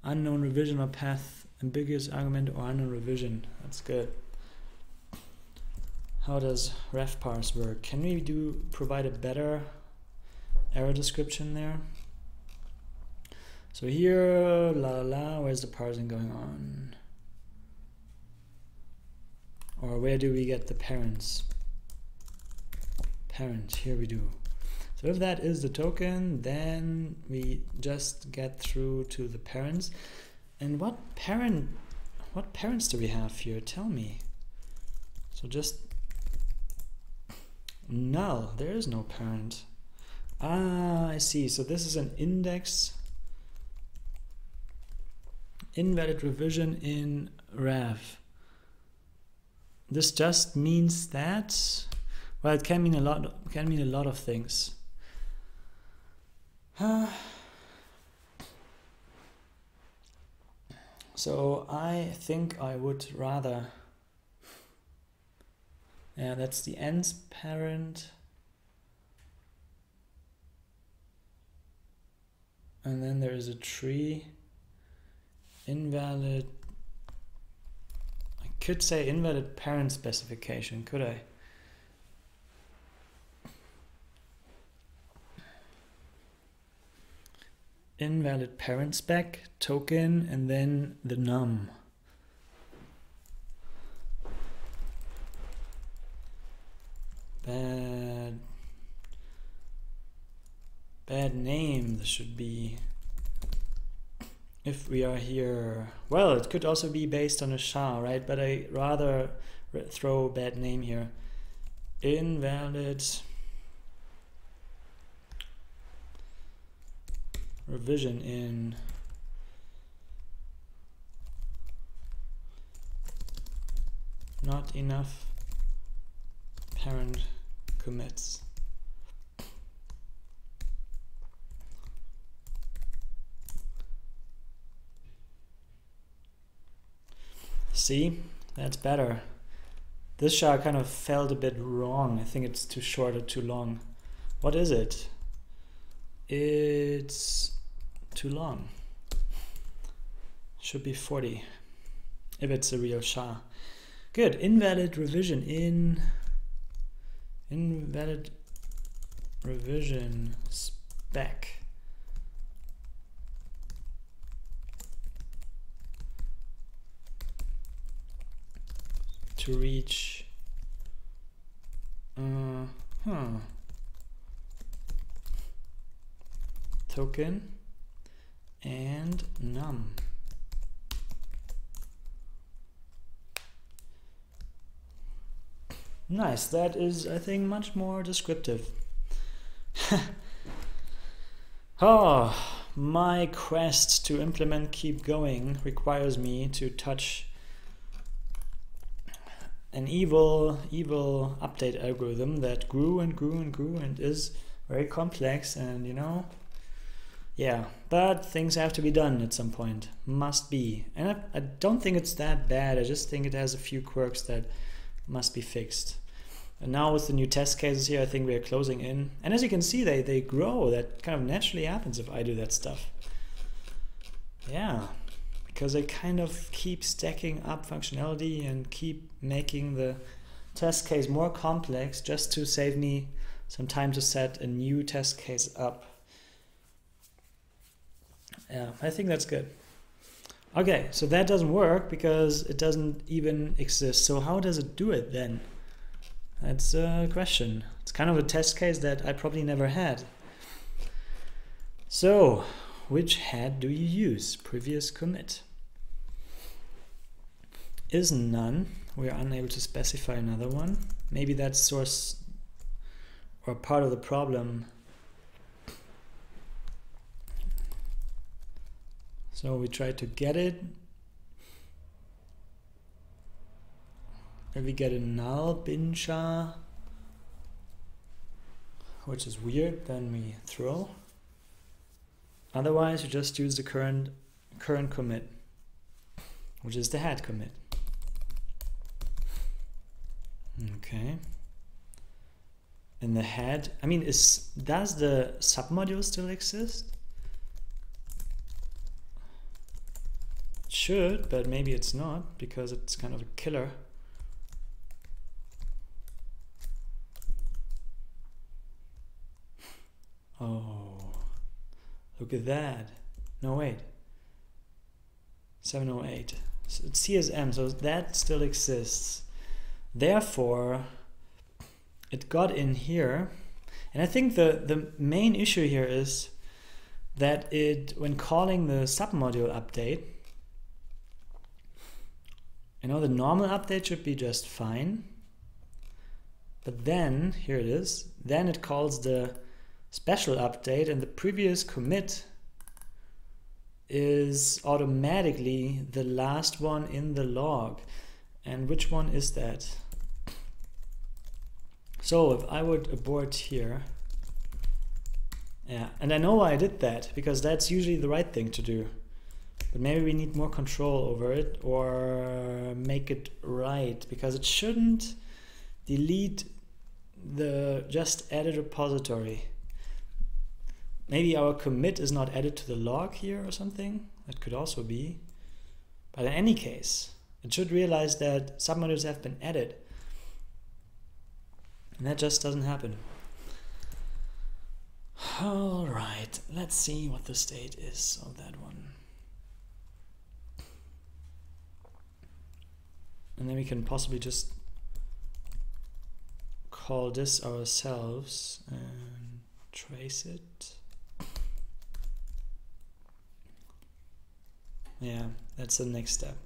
A: Unknown revision or path, ambiguous argument or unknown revision. That's good. How does ref parse work? Can we provide a better error description there? So here, where's the parsing going on? Or where do we get the parents? Parent, here we do. So if that is the token, then we just get through to the parents. And what parents do we have here? Tell me. So just null, there is no parent. Ah, I see. So this is an index, invalid revision in ref. This just means that, well, it can mean a lot of things. So I think I would rather, yeah, that's the ends parent. And then there is a tree, invalid. I could say invalid parent specification, could I? Invalid parent spec, token, and then the num. Bad name, this should be, if we are here, well, it could also be based on a SHA, right? But I rather throw bad name here. Invalid revision in not enough parent commits. See, that's better. This SHA kind of felt a bit wrong. I think it's too short or too long. What is it? It's too long. Should be 40 if it's a real SHA. Good. Invalid revision in invalid revision spec. To reach Token and num. Nice, that is, I think, much more descriptive. Oh, my quest to implement keep going requires me to touch an evil update algorithm that grew and grew and grew and is very complex, and you know, yeah, but things have to be done at some point. Must be. And I don't think it's that bad. I just think it has a few quirks that must be fixed. And now with the new test cases here, I think we are closing in. And as you can see, they grow. That kind of naturally happens if I do that stuff. Yeah, because they kind of keep stacking up functionality and keep making the test case more complex just to save me some time to set a new test case up. Yeah, I think that's good. Okay, so that doesn't work because it doesn't even exist. So how does it do it then? That's a question. It's kind of a test case that I probably never had. So, which head do you use? Previous commit. Is none. We are unable to specify another one. Maybe that's source or part of the problem. So we try to get it. If we get a null bin char, which is weird, then we throw. Otherwise, you just use the current commit, which is the head commit. Okay. In the head, I mean, does the submodule still exist? It should, but maybe it's not because it's kind of a killer. Oh, look at that. No, wait. 708. So it's CSM, so that still exists. Therefore, it got in here. And I think the main issue here is that when calling the submodule update, you know, the normal update should be just fine. But then, here it is, then it calls the special update, and the previous commit is automatically the last one in the log. And which one is that? So if I would abort here, yeah, and I know why I did that, because that's usually the right thing to do. But maybe we need more control over it or make it right, because it shouldn't delete the just added repository. Maybe our commit is not added to the log here or something. That could also be. But in any case, it should realize that submodules have been added. And that just doesn't happen. All right, let's see what the state is of that one. And then we can possibly just call this ourselves and trace it. Yeah, that's the next step.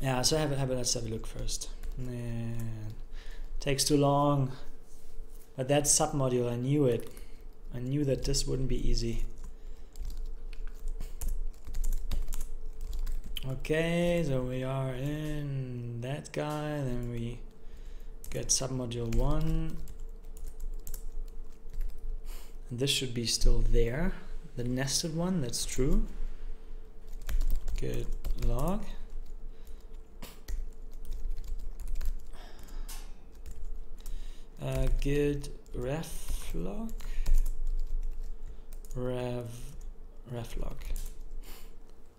A: Yeah, so let's have a look first. Man, takes too long. But that submodule, I knew it. I knew that this wouldn't be easy. Okay, so we are in that guy, then we get submodule 1. And this should be still there. The nested one, that's true. Git log. Git ref log. Ref log.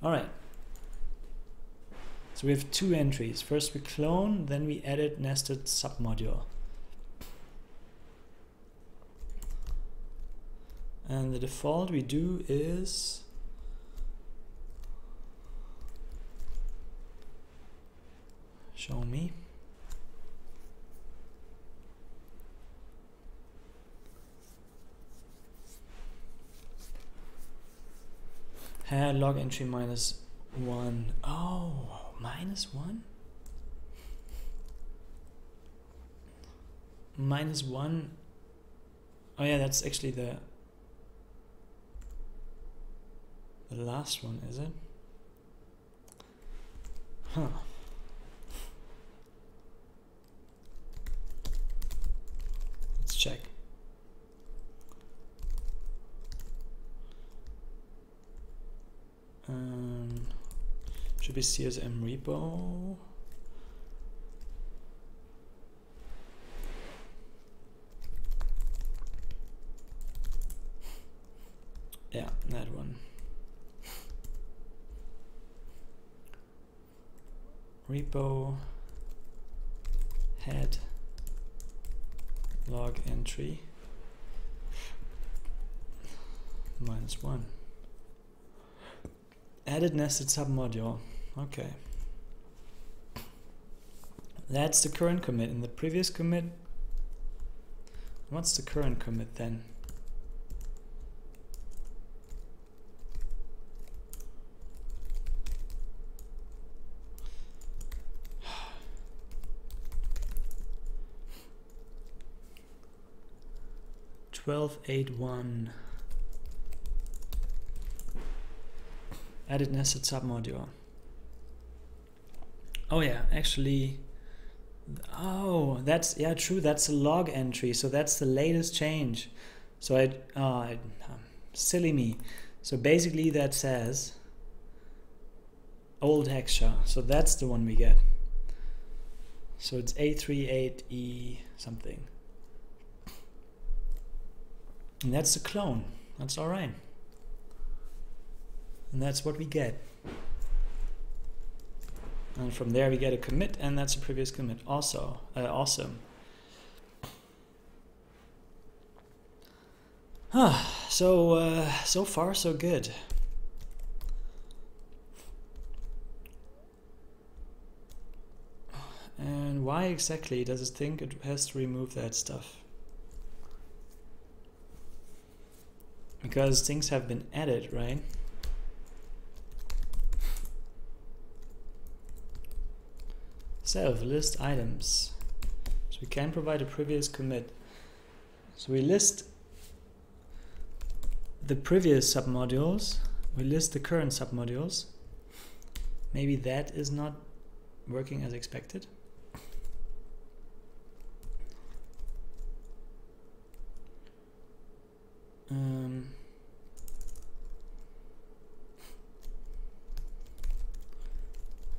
A: All right. So we have 2 entries. First we clone, then we edit nested submodule. And the default we do is show me. Head log entry -1. Oh, -1? -1. Oh yeah, that's actually the last one, is it? Huh. Let's check. Should be CSM repo. Yeah, that one. Repo head log entry -1. Added nested submodule. Okay. That's the current commit. In the previous commit, what's the current commit then? (12.8.1) added nested submodule. Oh yeah, actually, oh, that's, yeah, true, that's a log entry, so that's the latest change. So silly me. So basically that says old hexsha, so that's the one we get. So it's A38E something. And that's the clone, that's all right. And that's what we get. And from there we get a commit, and that's a previous commit. Also, awesome. So far so good. And why exactly does it think it has to remove that stuff? Because things have been added, right? Self list items. So we can provide a previous commit. So we list the previous submodules, we list the current submodules. Maybe that is not working as expected.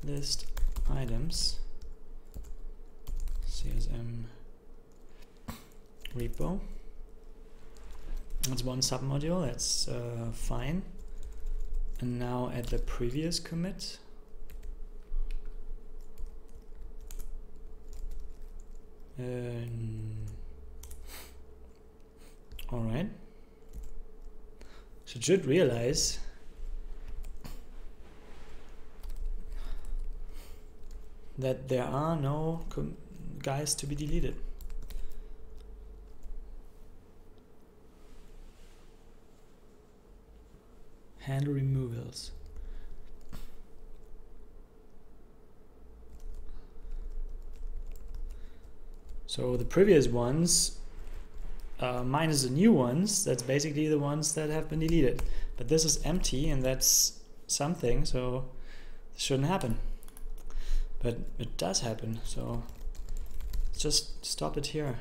A: List items CSM repo. That's one submodule, that's fine. And now at the previous commit, all right. So it should realize that there are no guys to be deleted. Handle removals. So the previous ones minus the new ones, that's basically the ones that have been deleted. But this is empty and that's something, so this shouldn't happen. But it does happen, so let's just stop it here.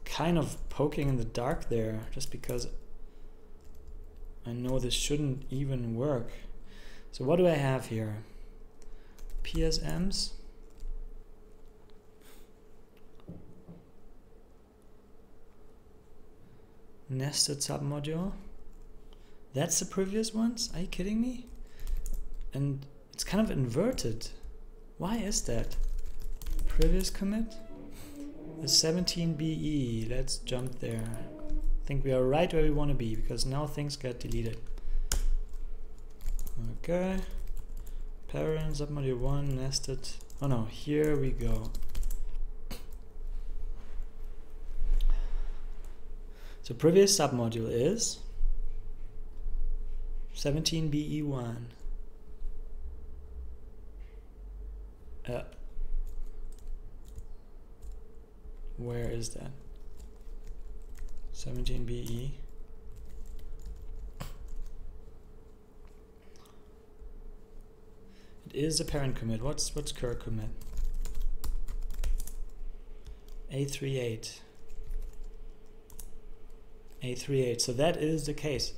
A: Kind of poking in the dark there, just because I know this shouldn't even work. So what do I have here? PSMs. Nested submodule. That's the previous ones? Are you kidding me? And it's kind of inverted. Why is that? Previous commit? The 17BE. Let's jump there. I think we are right where we want to be, because now things get deleted. Okay. Parent, submodule 1, nested. Oh no, here we go. So previous submodule is 17BE1. Where is that? 17BE. It is a parent commit. What's cur commit? A38. A38. So that is the case.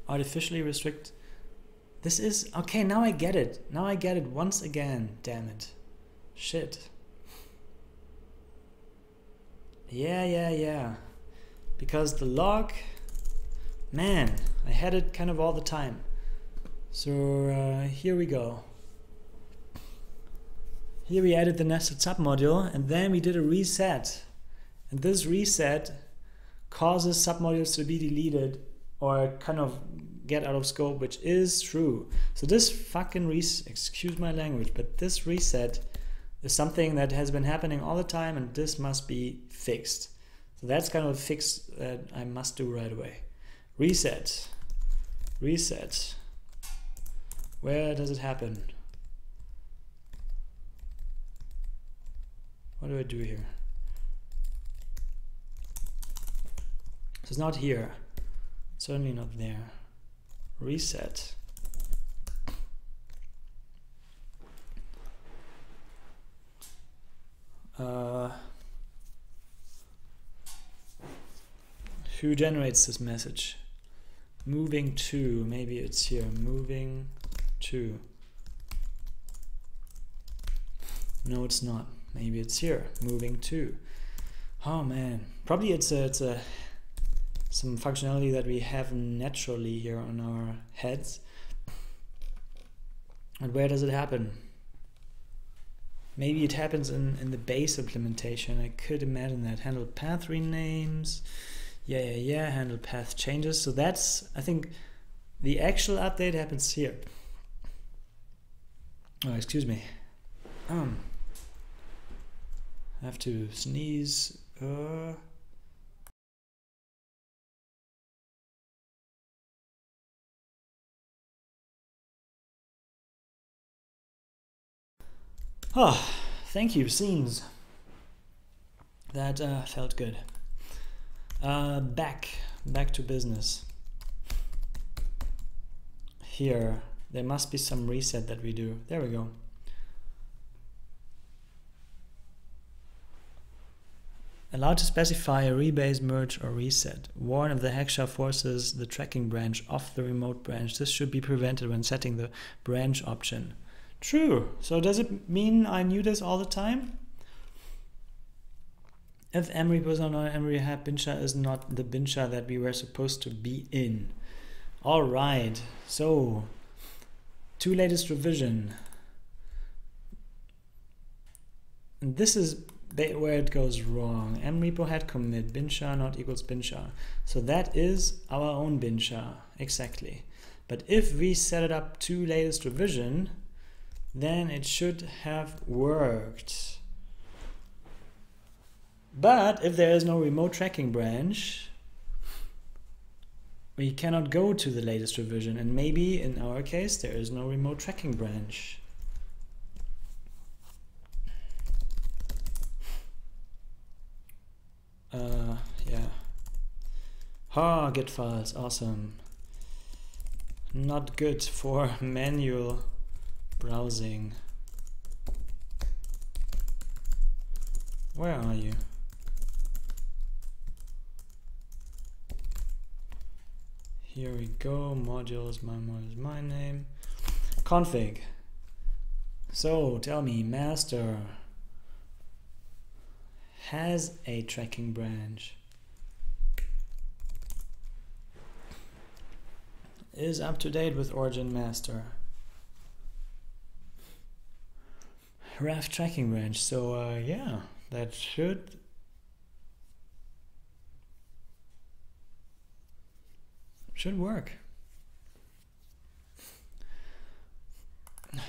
A: Artificially restrict. This is okay. Now I get it. Now I get it once again. Damn it. Shit. Yeah. Because the log, man, I had it kind of all the time. So here we go. Here we added the nested submodule, and then we did a reset. And this reset causes submodules to be deleted or kind of get out of scope, which is true. So this fucking excuse my language, but this reset is something that has been happening all the time, and this must be fixed. So that's kind of a fix that I must do right away. Reset. Where does it happen? What do I do here? So it's not here. Certainly not there. Reset. Who generates this message? Moving to, maybe it's here. Moving to. No, it's not. Maybe it's here. Moving to. Oh man, probably it's some functionality that we have naturally here on our heads. And where does it happen? Maybe it happens in the base implementation. I could imagine that. Handle path renames. Yeah. Handle path changes. So that's, I think, the actual update happens here. Oh, excuse me. I have to sneeze. Oh, thank you, scenes. That felt good. Back to business. Here, there must be some reset that we do. There we go. Allowed to specify a rebase, merge, or reset. Warn if the hackshaw forces the tracking branch off the remote branch. This should be prevented when setting the branch option. True. So does it mean I knew this all the time? If mRepos or not mrehab binsha is not the binsha that we were supposed to be in. All right. So, to latest revision. And this is where it goes wrong. Mrepo had commit binsha not equals binsha. So that is our own binsha. Exactly. But if we set it up to latest revision, then it should have worked. But if there is no remote tracking branch, we cannot go to the latest revision. And maybe in our case, there is no remote tracking branch. Yeah. Git files, awesome. Not good for manual browsing. Where are you? Here we go. Modules, my name. Config. So tell me, master has a tracking branch. Is up to date with origin master. Ref tracking branch. So yeah, that should work.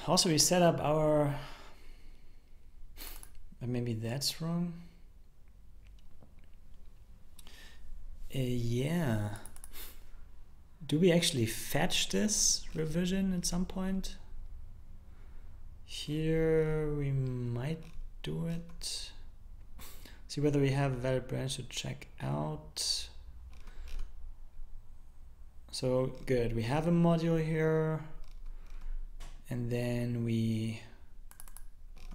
A: Also, we set up our, maybe that's wrong. Yeah. Do we actually fetch this revision at some point? Here we might do it. See whether we have a valid branch to check out. So good, we have a module here. And then we,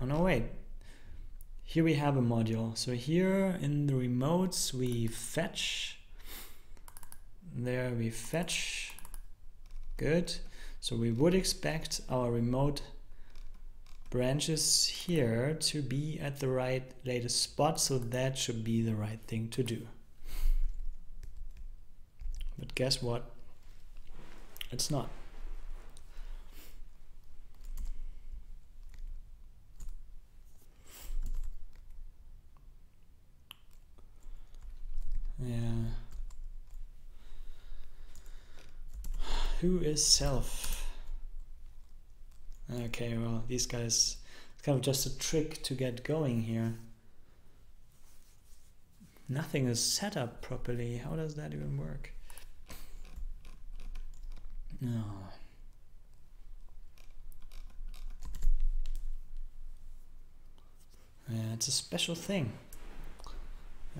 A: oh no, wait. Here we have a module. So here in the remotes we fetch. There we fetch. Good. So we would expect our remote branches here to be at the right latest spot, so that should be the right thing to do. But guess what? It's not. Yeah. Who is self? Okay, well, these guys, it's kind of just a trick to get going here. Nothing is set up properly. How does that even work? No. Yeah, it's a special thing.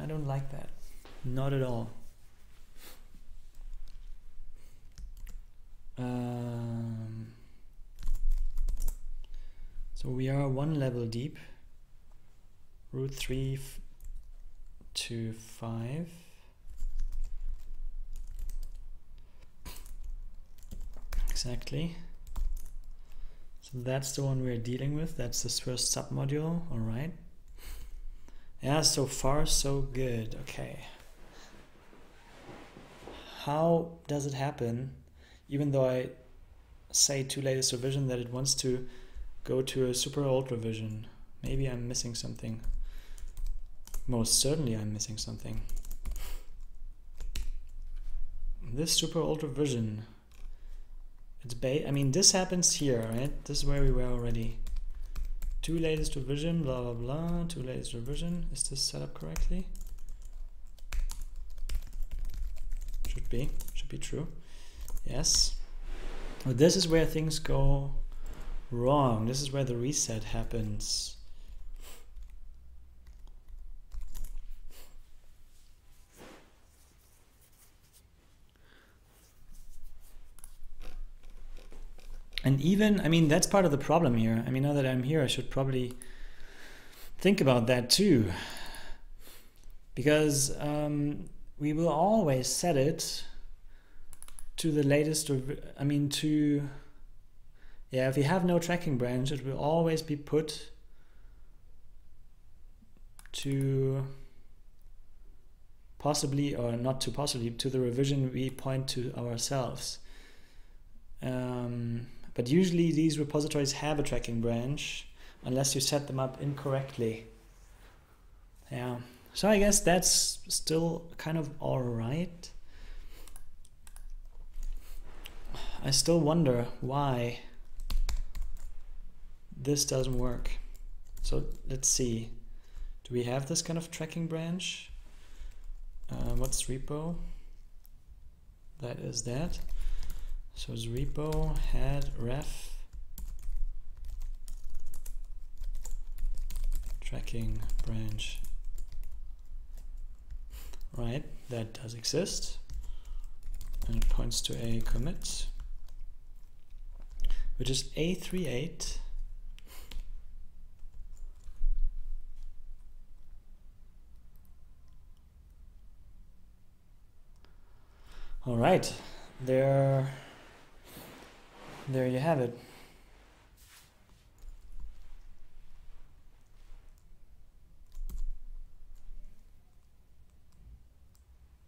A: I don't like that. Not at all. So we are one level deep. Root 3 to 5. Exactly. So that's the one we're dealing with. That's this first submodule. All right. Yeah, so far so good. Okay. How does it happen, even though I say to latest revision, that it wants to go to a super old revision? Maybe I'm missing something. Most certainly I'm missing something. This super old revision, it's I mean, this happens here, right? This is where we were already. To latest revision, blah, blah, blah, to latest revision. Is this set up correctly? Should be true. Yes. But this is where things go wrong. This is where the reset happens. And even, I mean, that's part of the problem here. I mean, now that I'm here, I should probably think about that too. Because we will always set it to the latest, I mean, to, yeah, if we have no tracking branch, it will always be put to possibly, or not to possibly, to the revision we point to ourselves. But usually these repositories have a tracking branch unless you set them up incorrectly. Yeah, so I guess that's still kind of all right. I still wonder why this doesn't work. So let's see. Do we have this kind of tracking branch? What's repo? That is that. So it's repo head ref tracking branch. Right, that does exist. And it points to a commit, which is A38. All right, there you have it.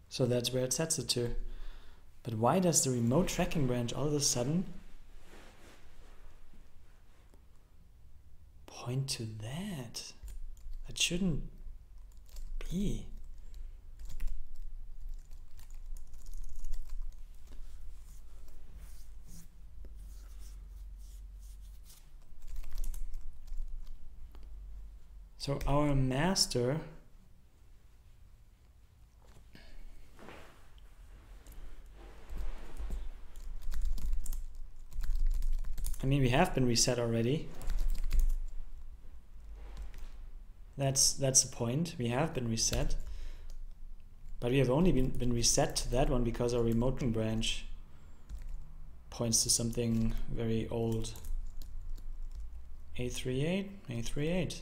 A: So that's where it sets it to. But why does the remote tracking branch all of a sudden point to that? That shouldn't be. So our master I mean, we have been reset already. That's the point. We have been reset. But we have only been reset to that one because our remoting branch points to something very old. A38, A38.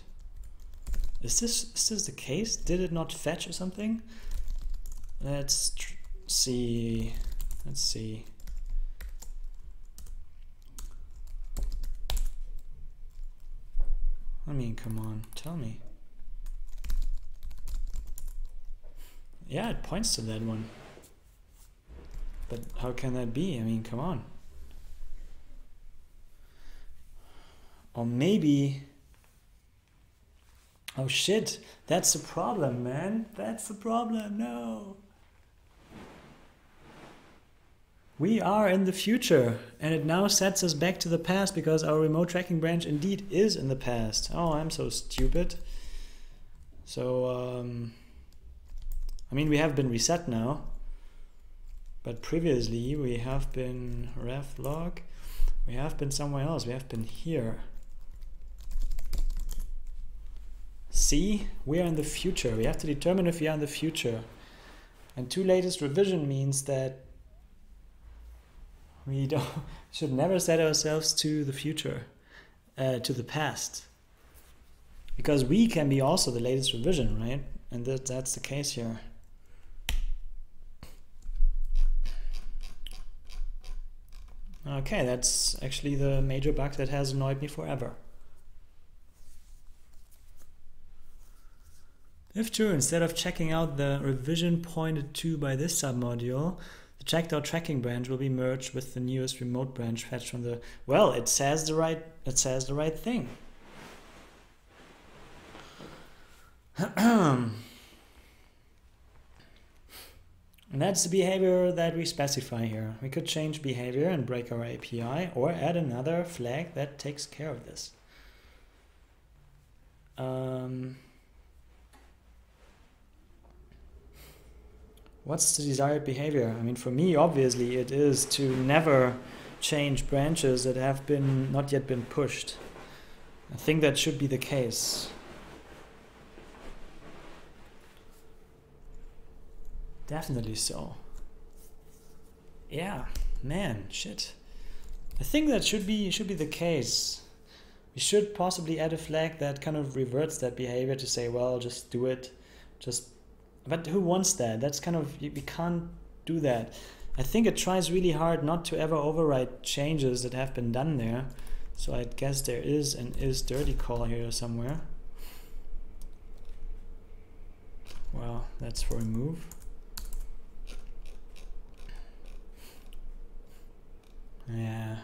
A: Is this the case? Did it not fetch or something? Let's see. Let's see. I mean, come on, tell me. Yeah, it points to that one. But how can that be? I mean, come on. Or maybe... Oh shit, that's the problem, man. That's the problem, no. We are in the future, and it now sets us back to the past because our remote tracking branch indeed is in the past. Oh, I'm so stupid. So, I mean, we have been reset now, but previously we have been ref log, we have been somewhere else, we have been here. See, we are in the future. We have to determine if we are in the future. And to latest revision means that we should never set ourselves to the future, to the past. Because we can be also the latest revision, right? And that's the case here. Okay, that's actually the major bug that has annoyed me forever. If true, instead of checking out the revision pointed to by this submodule, the checked out tracking branch will be merged with the newest remote branch fetched from the... Well, it says the right thing. And that's the behavior that we specify here. We could change behavior and break our API or add another flag that takes care of this. What's the desired behavior? I mean, for me, obviously, it is to never change branches that have not yet been pushed. I think that should be the case. Definitely so. Yeah, man, shit. I think that should be the case. We should possibly add a flag that kind of reverts that behavior to say, well, just do it. But who wants that? That's kind of, we can't do that. I think it tries really hard not to ever overwrite changes that have been done there. So I guess there is an isDirty call here somewhere. Well, that's for remove. Yeah.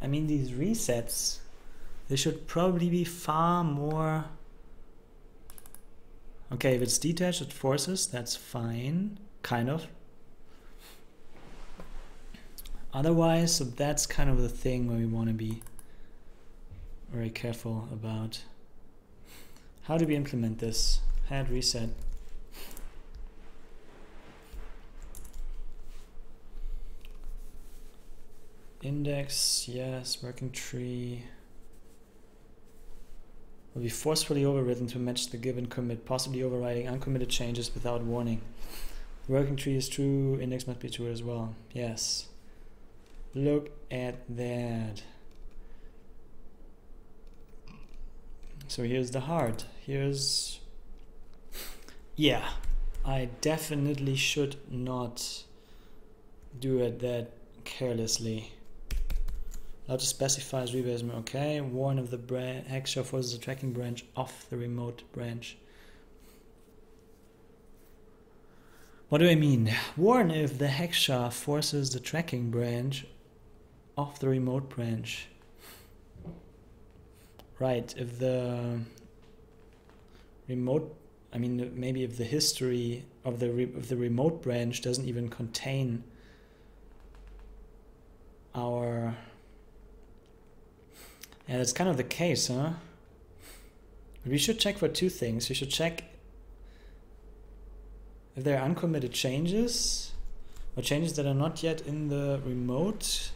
A: I mean, these resets, they should probably be far more... Okay, if it's detached, it forces, that's fine, kind of. Otherwise, so that's kind of the thing where we want to be very careful about. How do we implement this? Head reset. Index, yes, working tree. Will be forcefully overwritten to match the given commit, possibly overriding uncommitted changes without warning. The working tree is true, index must be true as well. Yes. Look at that. So here's the hard. Here's... Yeah, I definitely should not do it that carelessly. Allowed to specify as rebase, okay. Warn if the hexsha forces the tracking branch off the remote branch. What do I mean? Warn if the hexsha forces the tracking branch off the remote branch. Right, if the remote, I mean, maybe if the history of the remote branch doesn't even contain our And that's kind of the case, huh? We should check for two things. We should check if there are uncommitted changes or changes that are not yet in the remote.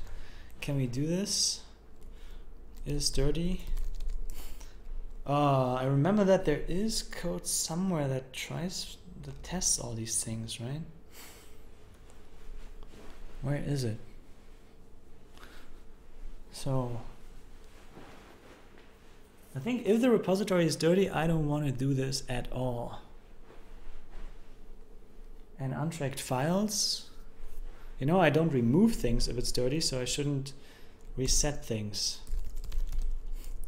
A: Can we do this? Is dirty. I remember that there is code somewhere that tests all these things, right? Where is it? So I think if the repository is dirty, I don't want to do this at all. And untracked files, you know, I don't remove things if it's dirty, so I shouldn't reset things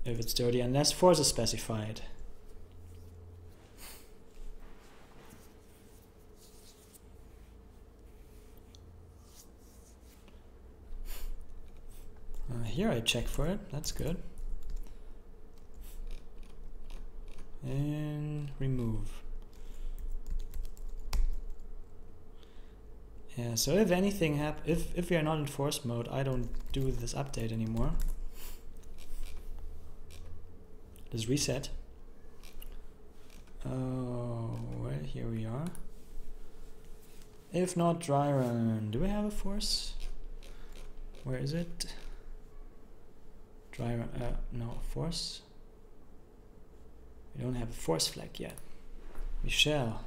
A: if it's dirty unless force is specified. Here I check for it, that's good. And remove. Yeah, so if anything if we are not in force mode, I don't do this update anymore. Just reset. Oh, well, here we are. If not, dry run. Do we have a force? Where is it? Dry run. No, force. We don't have a force flag yet. We shall.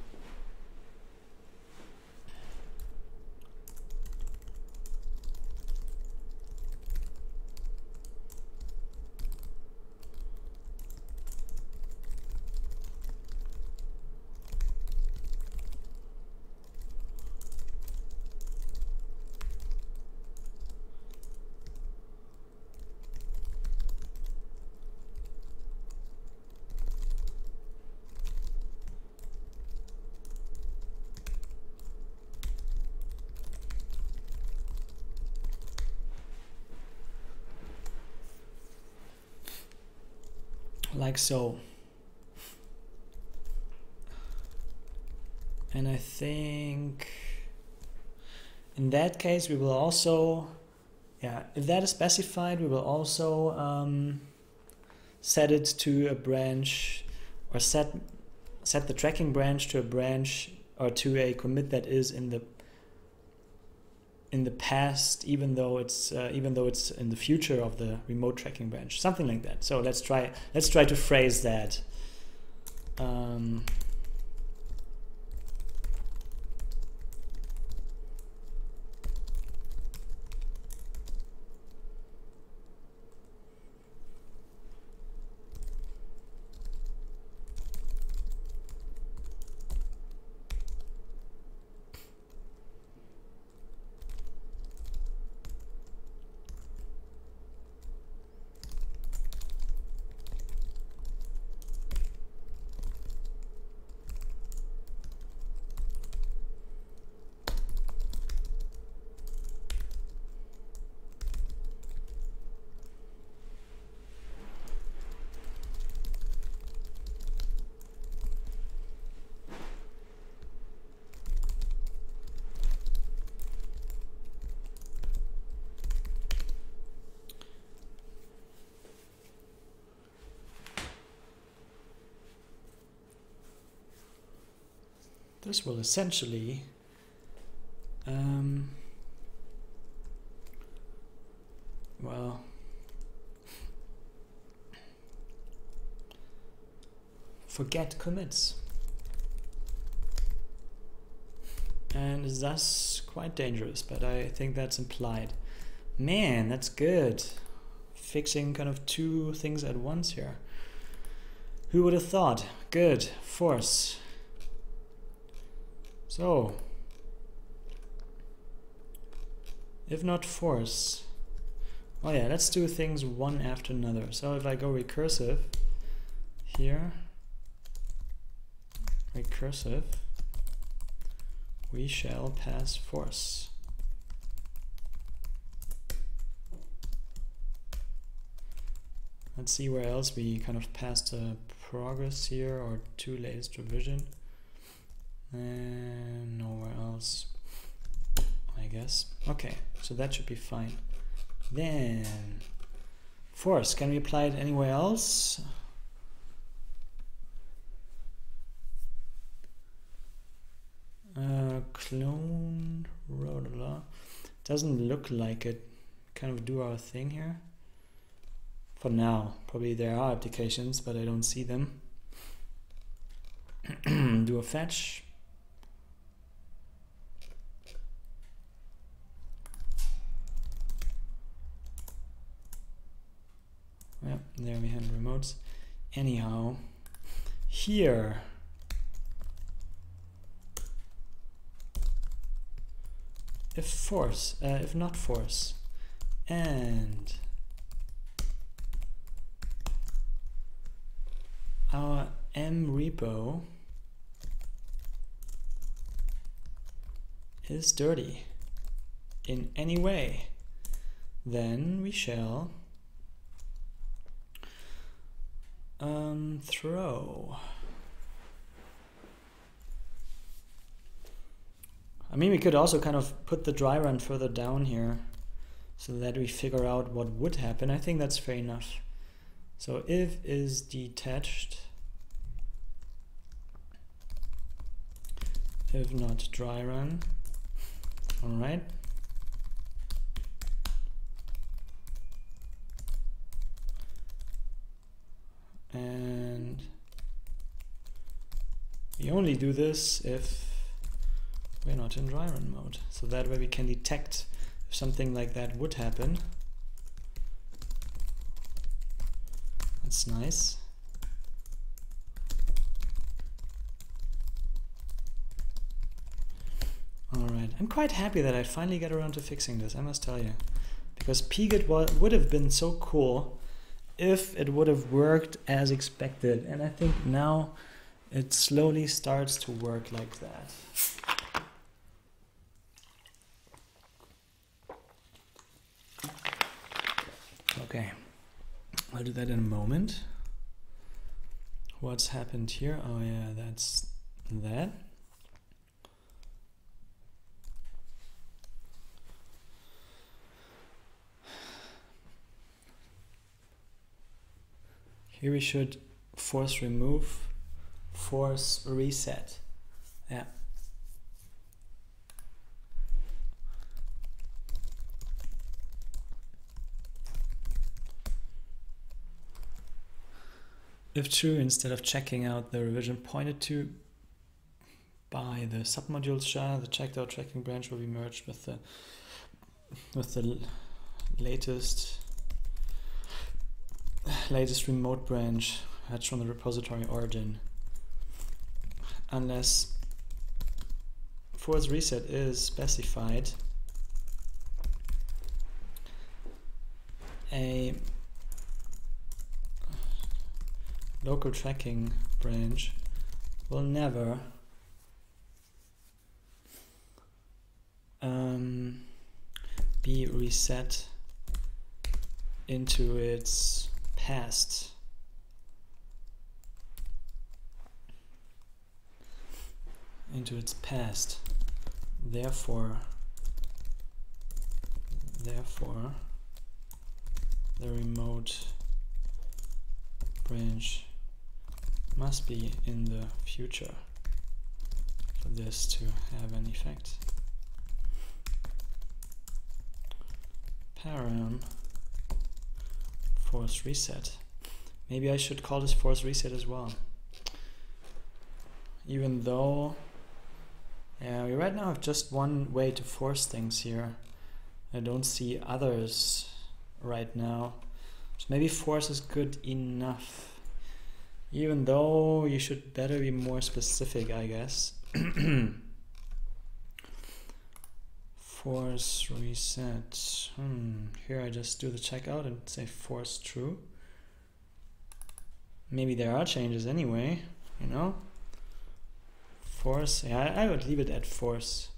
A: Like so. And I think in that case we will also, yeah, if that is specified, we will also set it to a branch, or set the tracking branch to a branch or to a commit that is in the past, even though it's in the future of the remote tracking branch, something like that. So let's try to phrase that. This will essentially well, forget commits, and is thus quite dangerous, but I think that's implied. Man, that's good. Fixing kind of two things at once here. Who would have thought? Good. Force. So, if not force, oh yeah, let's do things one after another. So if I go recursive here, recursive, we shall pass force. Let's see where else we kind of passed a progress here, or to latest revision. And nowhere else, I guess. Okay, so that should be fine. Then Force, can we apply it anywhere else? Clone, doesn't look like it. Kind of do our thing here. For now, probably there are applications, but I don't see them. Do a fetch. Yep, there we have remotes. Anyhow, here if not force, and our M repo is dirty in any way, then we shall throw. I mean, we could also kind of put the dry run further down here so that we figure out what would happen. I think that's fair enough. So if is detached, if not dry run, all right. And we only do this if we're not in dry run mode. So that way we can detect if something like that would happen. That's nice. Alright, I'm quite happy that I finally got around to fixing this, I must tell you. Because pgit would have been so cool if it would have worked as expected. And I think now it slowly starts to work like that. Okay, I'll do that in a moment. What's happened here? Oh yeah, that's that. Here we should force remove, force reset. Yeah. If true, instead of checking out the revision pointed to by the submodules jar, the checked out tracking branch will be merged with the latest remote branch hatched from the repository origin, unless force reset is specified. A local tracking branch will never be reset into its past. Therefore the remote branch must be in the future for this to have an effect. Param force reset. Maybe I should call this force reset as well. Even though, yeah, we right now have just one way to force things here. I don't see others right now. So maybe force is good enough. Even though you should better be more specific, I guess. Force reset. Here I just do the checkout and say force true. Maybe there are changes anyway, you know? Force, yeah, I would leave it at force.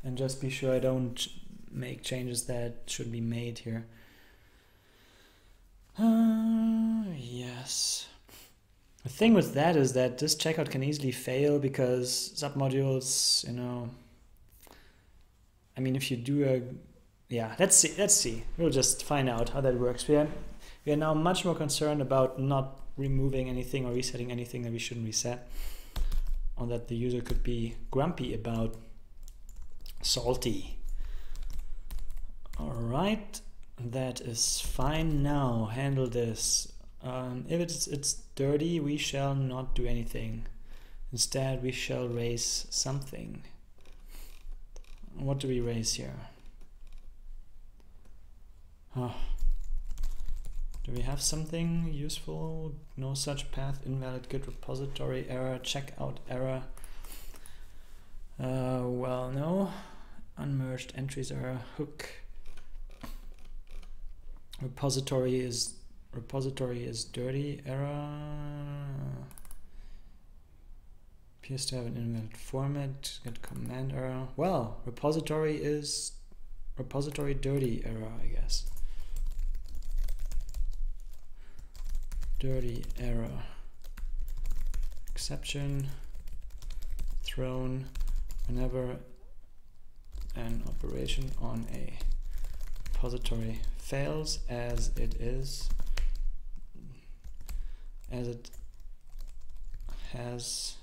A: And just be sure I don't make changes that should be made here. Yes. The thing with that is that this checkout can easily fail because submodules, you know, I mean, if you do a yeah, let's see. We'll just find out how that works. We are now much more concerned about not removing anything or resetting anything that we shouldn't reset, or that the user could be grumpy about. Salty. All right, that is fine. Now handle this. If it's dirty, we shall not do anything. Instead, we shall raise something. What do we raise here? Do we have something useful? No such path, invalid git repository error, checkout error. Well, no. Unmerged entries error, hook. Repository is dirty error. Appears to have an invalid format. Get command error. Well, repository dirty error, I guess. Dirty error. Exception thrown whenever an operation on a repository fails as it has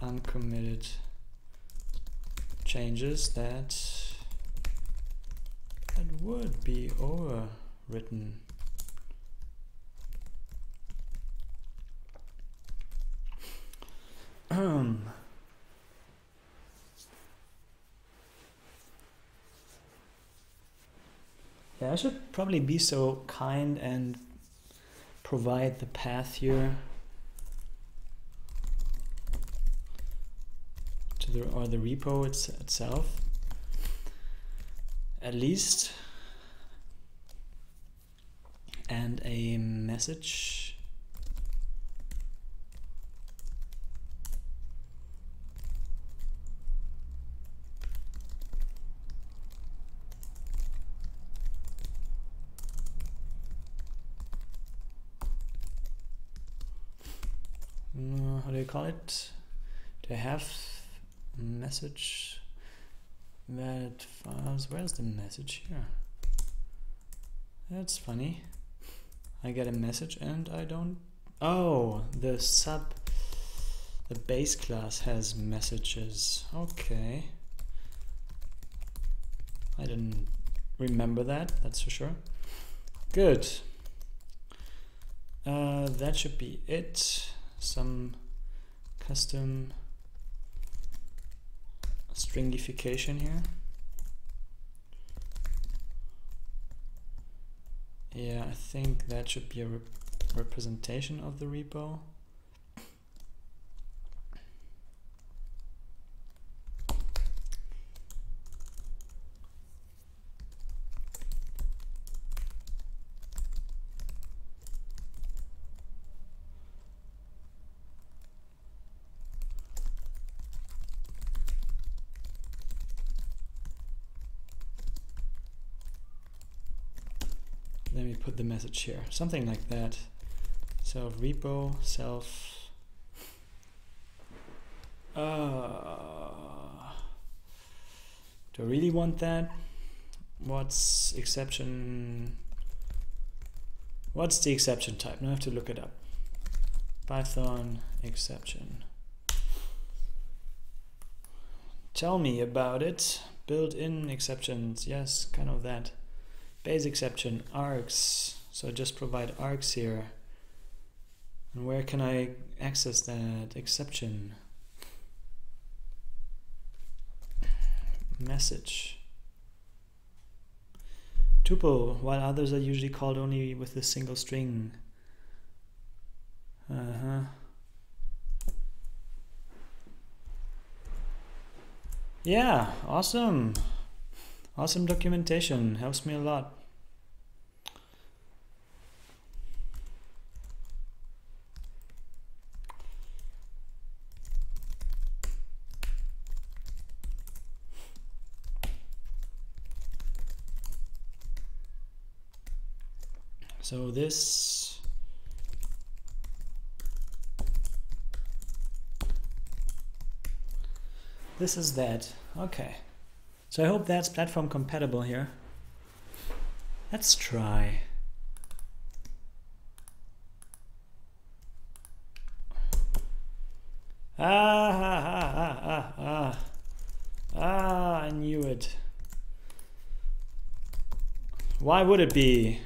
A: uncommitted changes that would be overwritten. Yeah, I should probably be so kind and provide the path here to the repo itself, at least, and a message. How do you call it? Do I have message that files? Where's the message here? That's funny. I get a message and I don't. Oh, the base class has messages. Okay. I didn't remember that, that's for sure. Good. That should be it. Some custom stringification here. Yeah, I think that should be a representation of the repo. Let me put the message here, something like that. So repo self. Do I really want that? What's the exception type? Now I have to look it up. Python exception. Tell me about it. Built-in exceptions. Yes, kind of that. Base exception, args. So just provide args here. And where can I access that exception? Message. Tuple, while others are usually called only with a single string. Yeah, awesome. Awesome documentation, helps me a lot. So this is that. Okay. So I hope that's platform compatible here. Let's try. I knew it. Why would it be?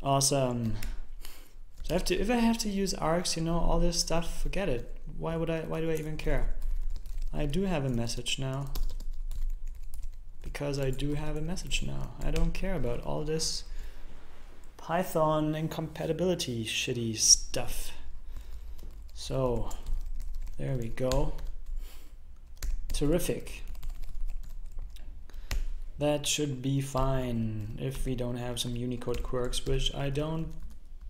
A: Awesome. So if I have to use args, you know, all this stuff, forget it. Why do I even care? I do have a message now. Because I do have a message now. I don't care about all this Python incompatibility shitty stuff. So there we go. Terrific. That should be fine if we don't have some Unicode quirks, which I don't,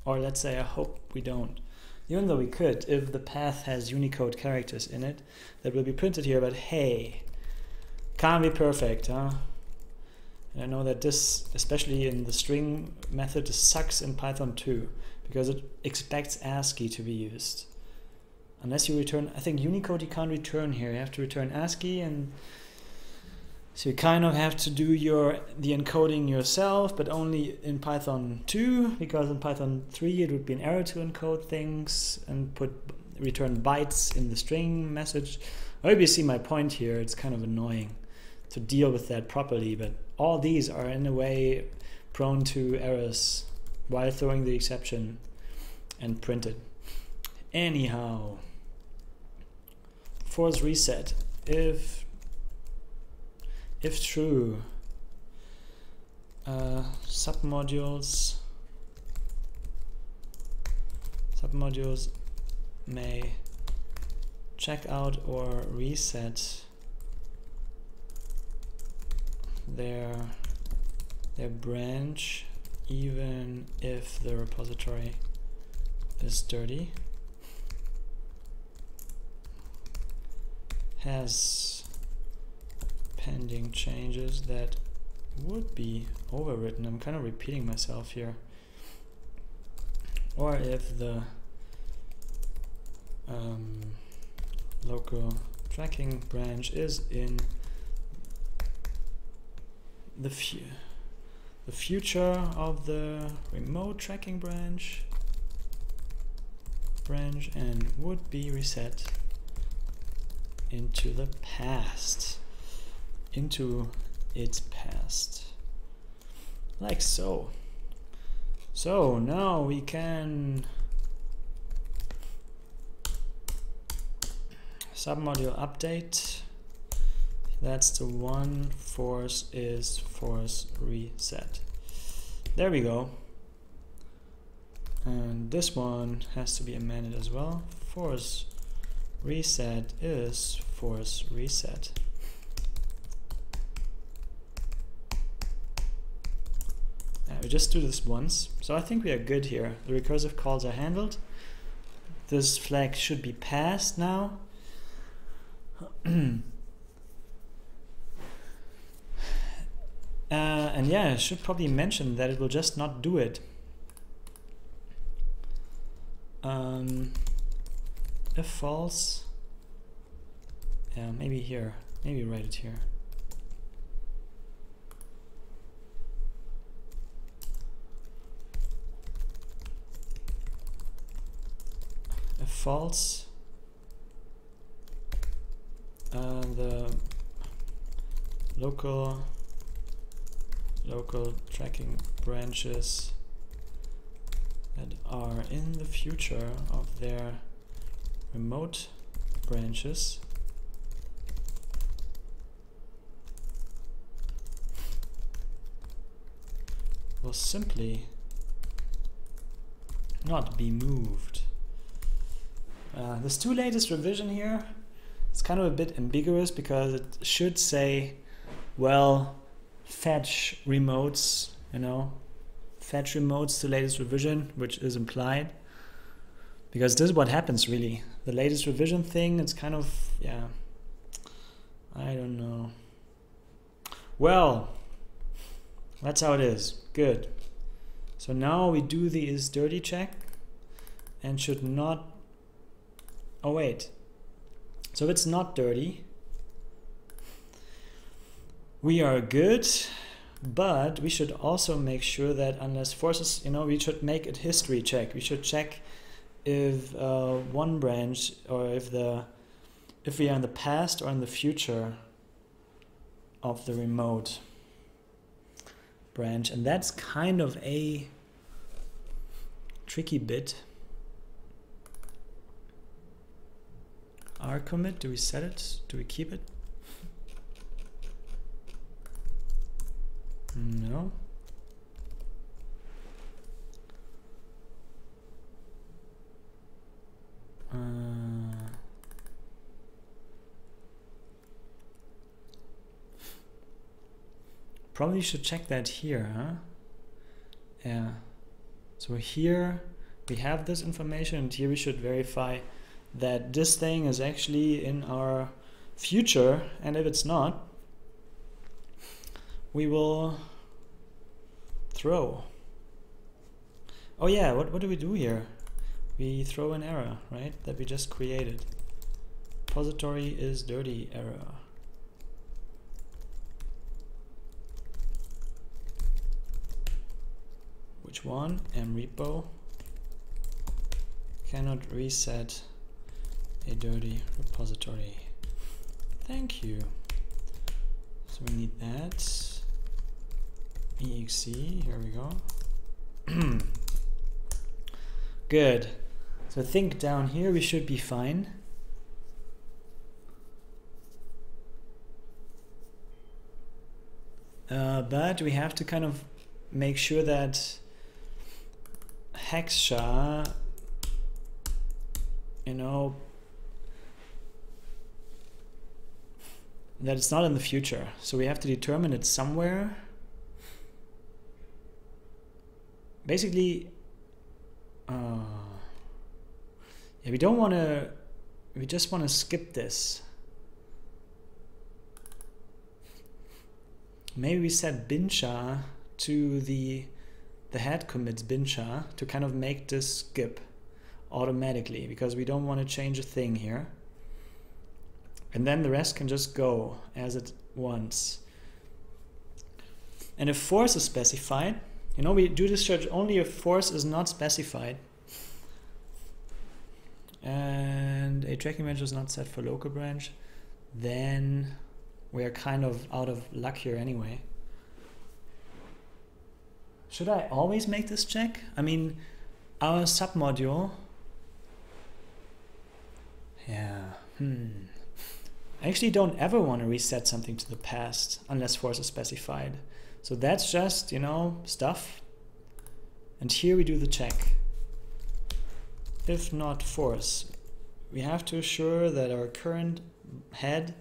A: or let's say I hope we don't. Even though we could, if the path has Unicode characters in it, that will be printed here, but hey, can't be perfect, huh? And I know that this, especially in the string method, sucks in Python too, because it expects ASCII to be used. Unless you return, I think Unicode you can't return here, you have to return ASCII, and so you kind of have to do the encoding yourself, but only in Python 2, because in Python 3 it would be an error to encode things and return bytes in the string message. I hope you see my point here. It's kind of annoying to deal with that properly, but all these are in a way prone to errors while throwing the exception and print it. Anyhow, force reset. If true, submodules may check out or reset their branch even if the repository is dirty, has pending changes that would be overwritten. I'm kind of repeating myself here. Or if the local tracking branch is in the future of the remote tracking branch and would be reset into the past, into its past, like so. So now we can submodule update. That's the one. Force is force reset. There we go. And this one has to be amended as well. Force reset is force reset. We just do this once, so I think we are good here. The recursive calls are handled. This flag should be passed now. And yeah, I should probably mention that it will just not do it. If false, yeah, maybe here, maybe write it here. If false, the local tracking branches that are in the future of their remote branches will simply not be moved. This latest revision here, it's kind of a bit ambiguous because it should say, well, fetch remotes, you know, fetch remotes to latest revision, which is implied, because this is what happens really. The latest revision thing, it's kind of, yeah, I don't know. Well, that's how it is. Good. So now we do the is dirty check and should not, oh wait, so if it's not dirty, we are good, but we should also make sure that unless forces, we should make a history check. We should check if one branch, or if we are in the past or in the future of the remote branch, and that's kind of a tricky bit. R commit, do we set it? Do we keep it? No. Probably should check that here, huh? Yeah. So here we have this information, and here we should verify that this thing is actually in our future, and if it's not, we will throw. Oh yeah, what do we do here? We throw an error, right? That we just created. Repository is dirty error. Which one? mrepo cannot reset a dirty repository. Thank you. So we need that. exe, here we go. Good. So I think down here we should be fine. But we have to kind of make sure that hex-sha, that it's not in the future. So we have to determine it somewhere. Basically, yeah, we don't want to, we just want to skip this. Maybe we set bin-sha to the head commits bin-sha to kind of make this skip automatically, because we don't want to change a thing here. And then the rest can just go as it wants. And if force is specified, we do this search only if force is not specified. And a tracking branch is not set for local branch, then we are kind of out of luck here anyway. Should I always make this check? I mean, our submodule, yeah, I actually don't ever want to reset something to the past unless force is specified. So that's just, stuff. And here we do the check. If not force, we have to assure that our current head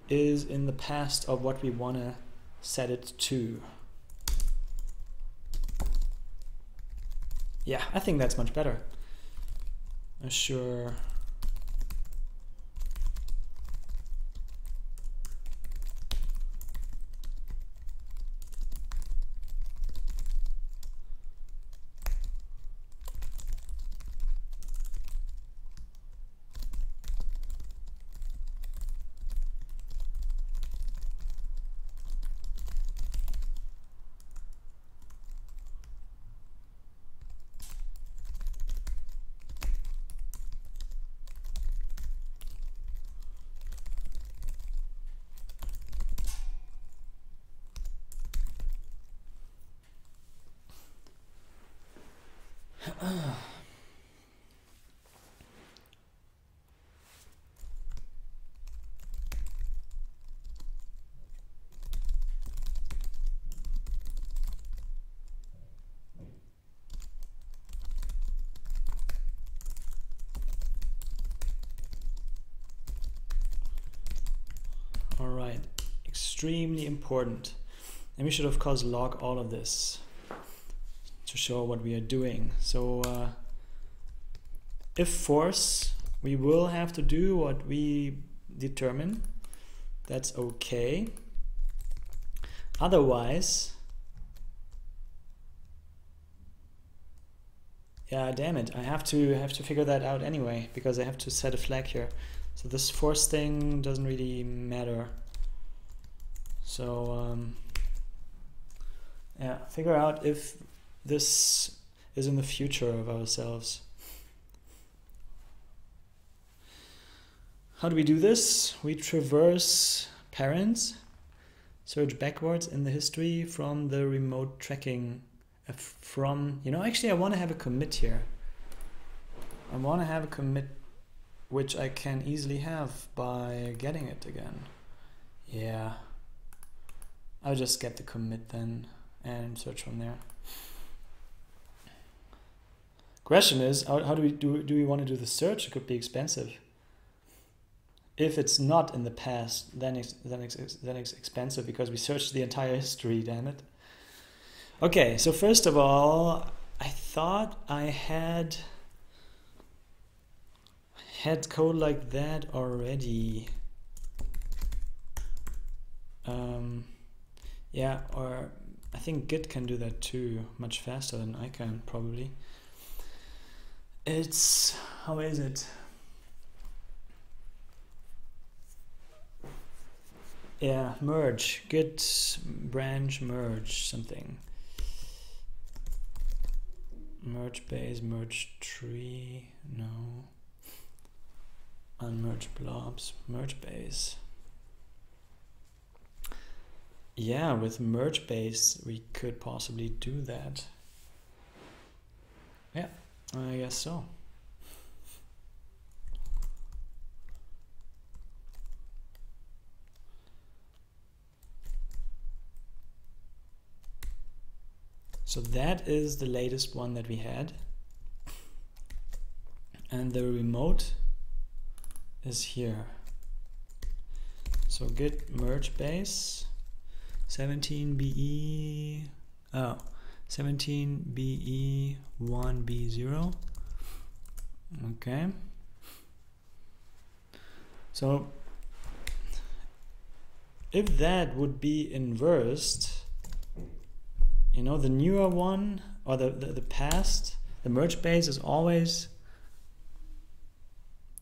A: is in the past of what we want to set it to. Yeah, I think that's much better. Assure Alright, extremely important. And we should of course log all of this to show what we are doing. So if force, we will have to do what we determine. That's okay. Otherwise, yeah, damn it, I have to figure that out anyway, because I have to set a flag here. So this force thing doesn't really matter. So yeah, figure out if this is in the future of ourselves. How do we do this? We traverse parents, search backwards in the history from the remote tracking from, actually I want to have a commit here. I want to have a commit which I can easily have by getting it again. Yeah, I'll just get the commit then and search from there. Question is, how do we want to do the search? It could be expensive. If it's not in the past, then it's expensive because we searched the entire history, damn it. Okay, so first of all, I thought I had code like that already. Yeah, or I think Git can do that too, much faster than I can probably. It's, how is it? Yeah, merge, git branch merge something. Merge base, merge tree, no. Unmerge blobs, merge base. Yeah, with merge base we could possibly do that. Yeah, I guess so. So that is the latest one that we had. And the remote is here. So git merge base 17be 17be1b0. Okay. So if that would be inversed, the newer one, or the past, the merge base is always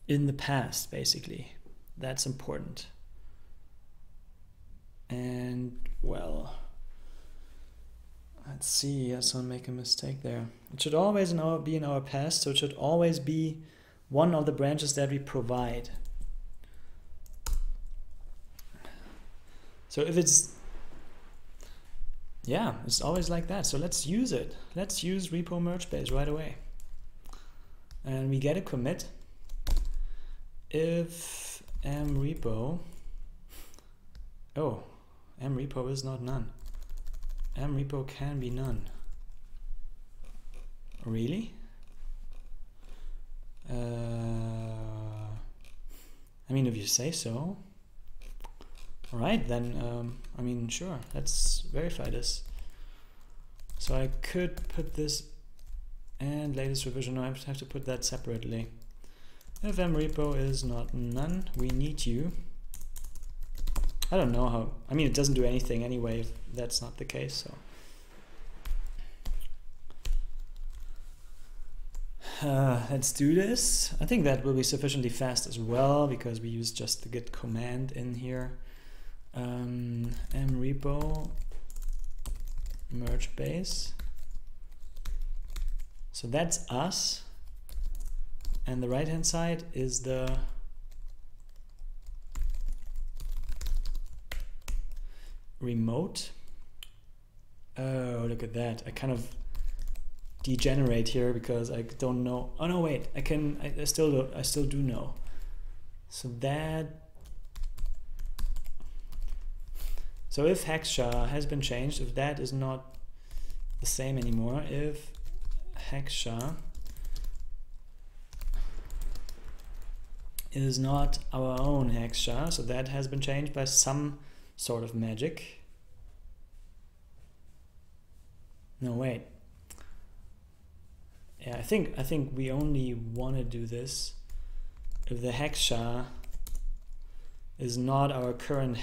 A: in the past, basically. That's important. And, well, let's see, yes, I'll make a mistake there. It should always be in our past, so it should always be one of the branches that we provide. So if it's, yeah, it's always like that. So let's use it. Let's use repo merge base right away. And we get a commit. If mrepo, mrepo is not none. Mrepo can be none. Really? I mean, if you say so. All right, then, I mean, sure, let's verify this. So I could put this and latest revision. No, I have to put that separately. If mrepo is not none, we need you. I don't know how, I mean, it doesn't do anything anyway if that's not the case, so. Let's do this. I think that will be sufficiently fast as well because we use just the git command in here. Mrepo merge base. So that's us. And the right hand side is the remote. Oh, look at that. I kind of degenerate here because I don't know. Oh no, wait. I still do know. So if hex-sha has been changed, if that is not the same anymore, if hex-sha is not our own hex-sha, so that has been changed by some sort of magic. No, wait. Yeah, I think we only want to do this if the hex-sha is not our current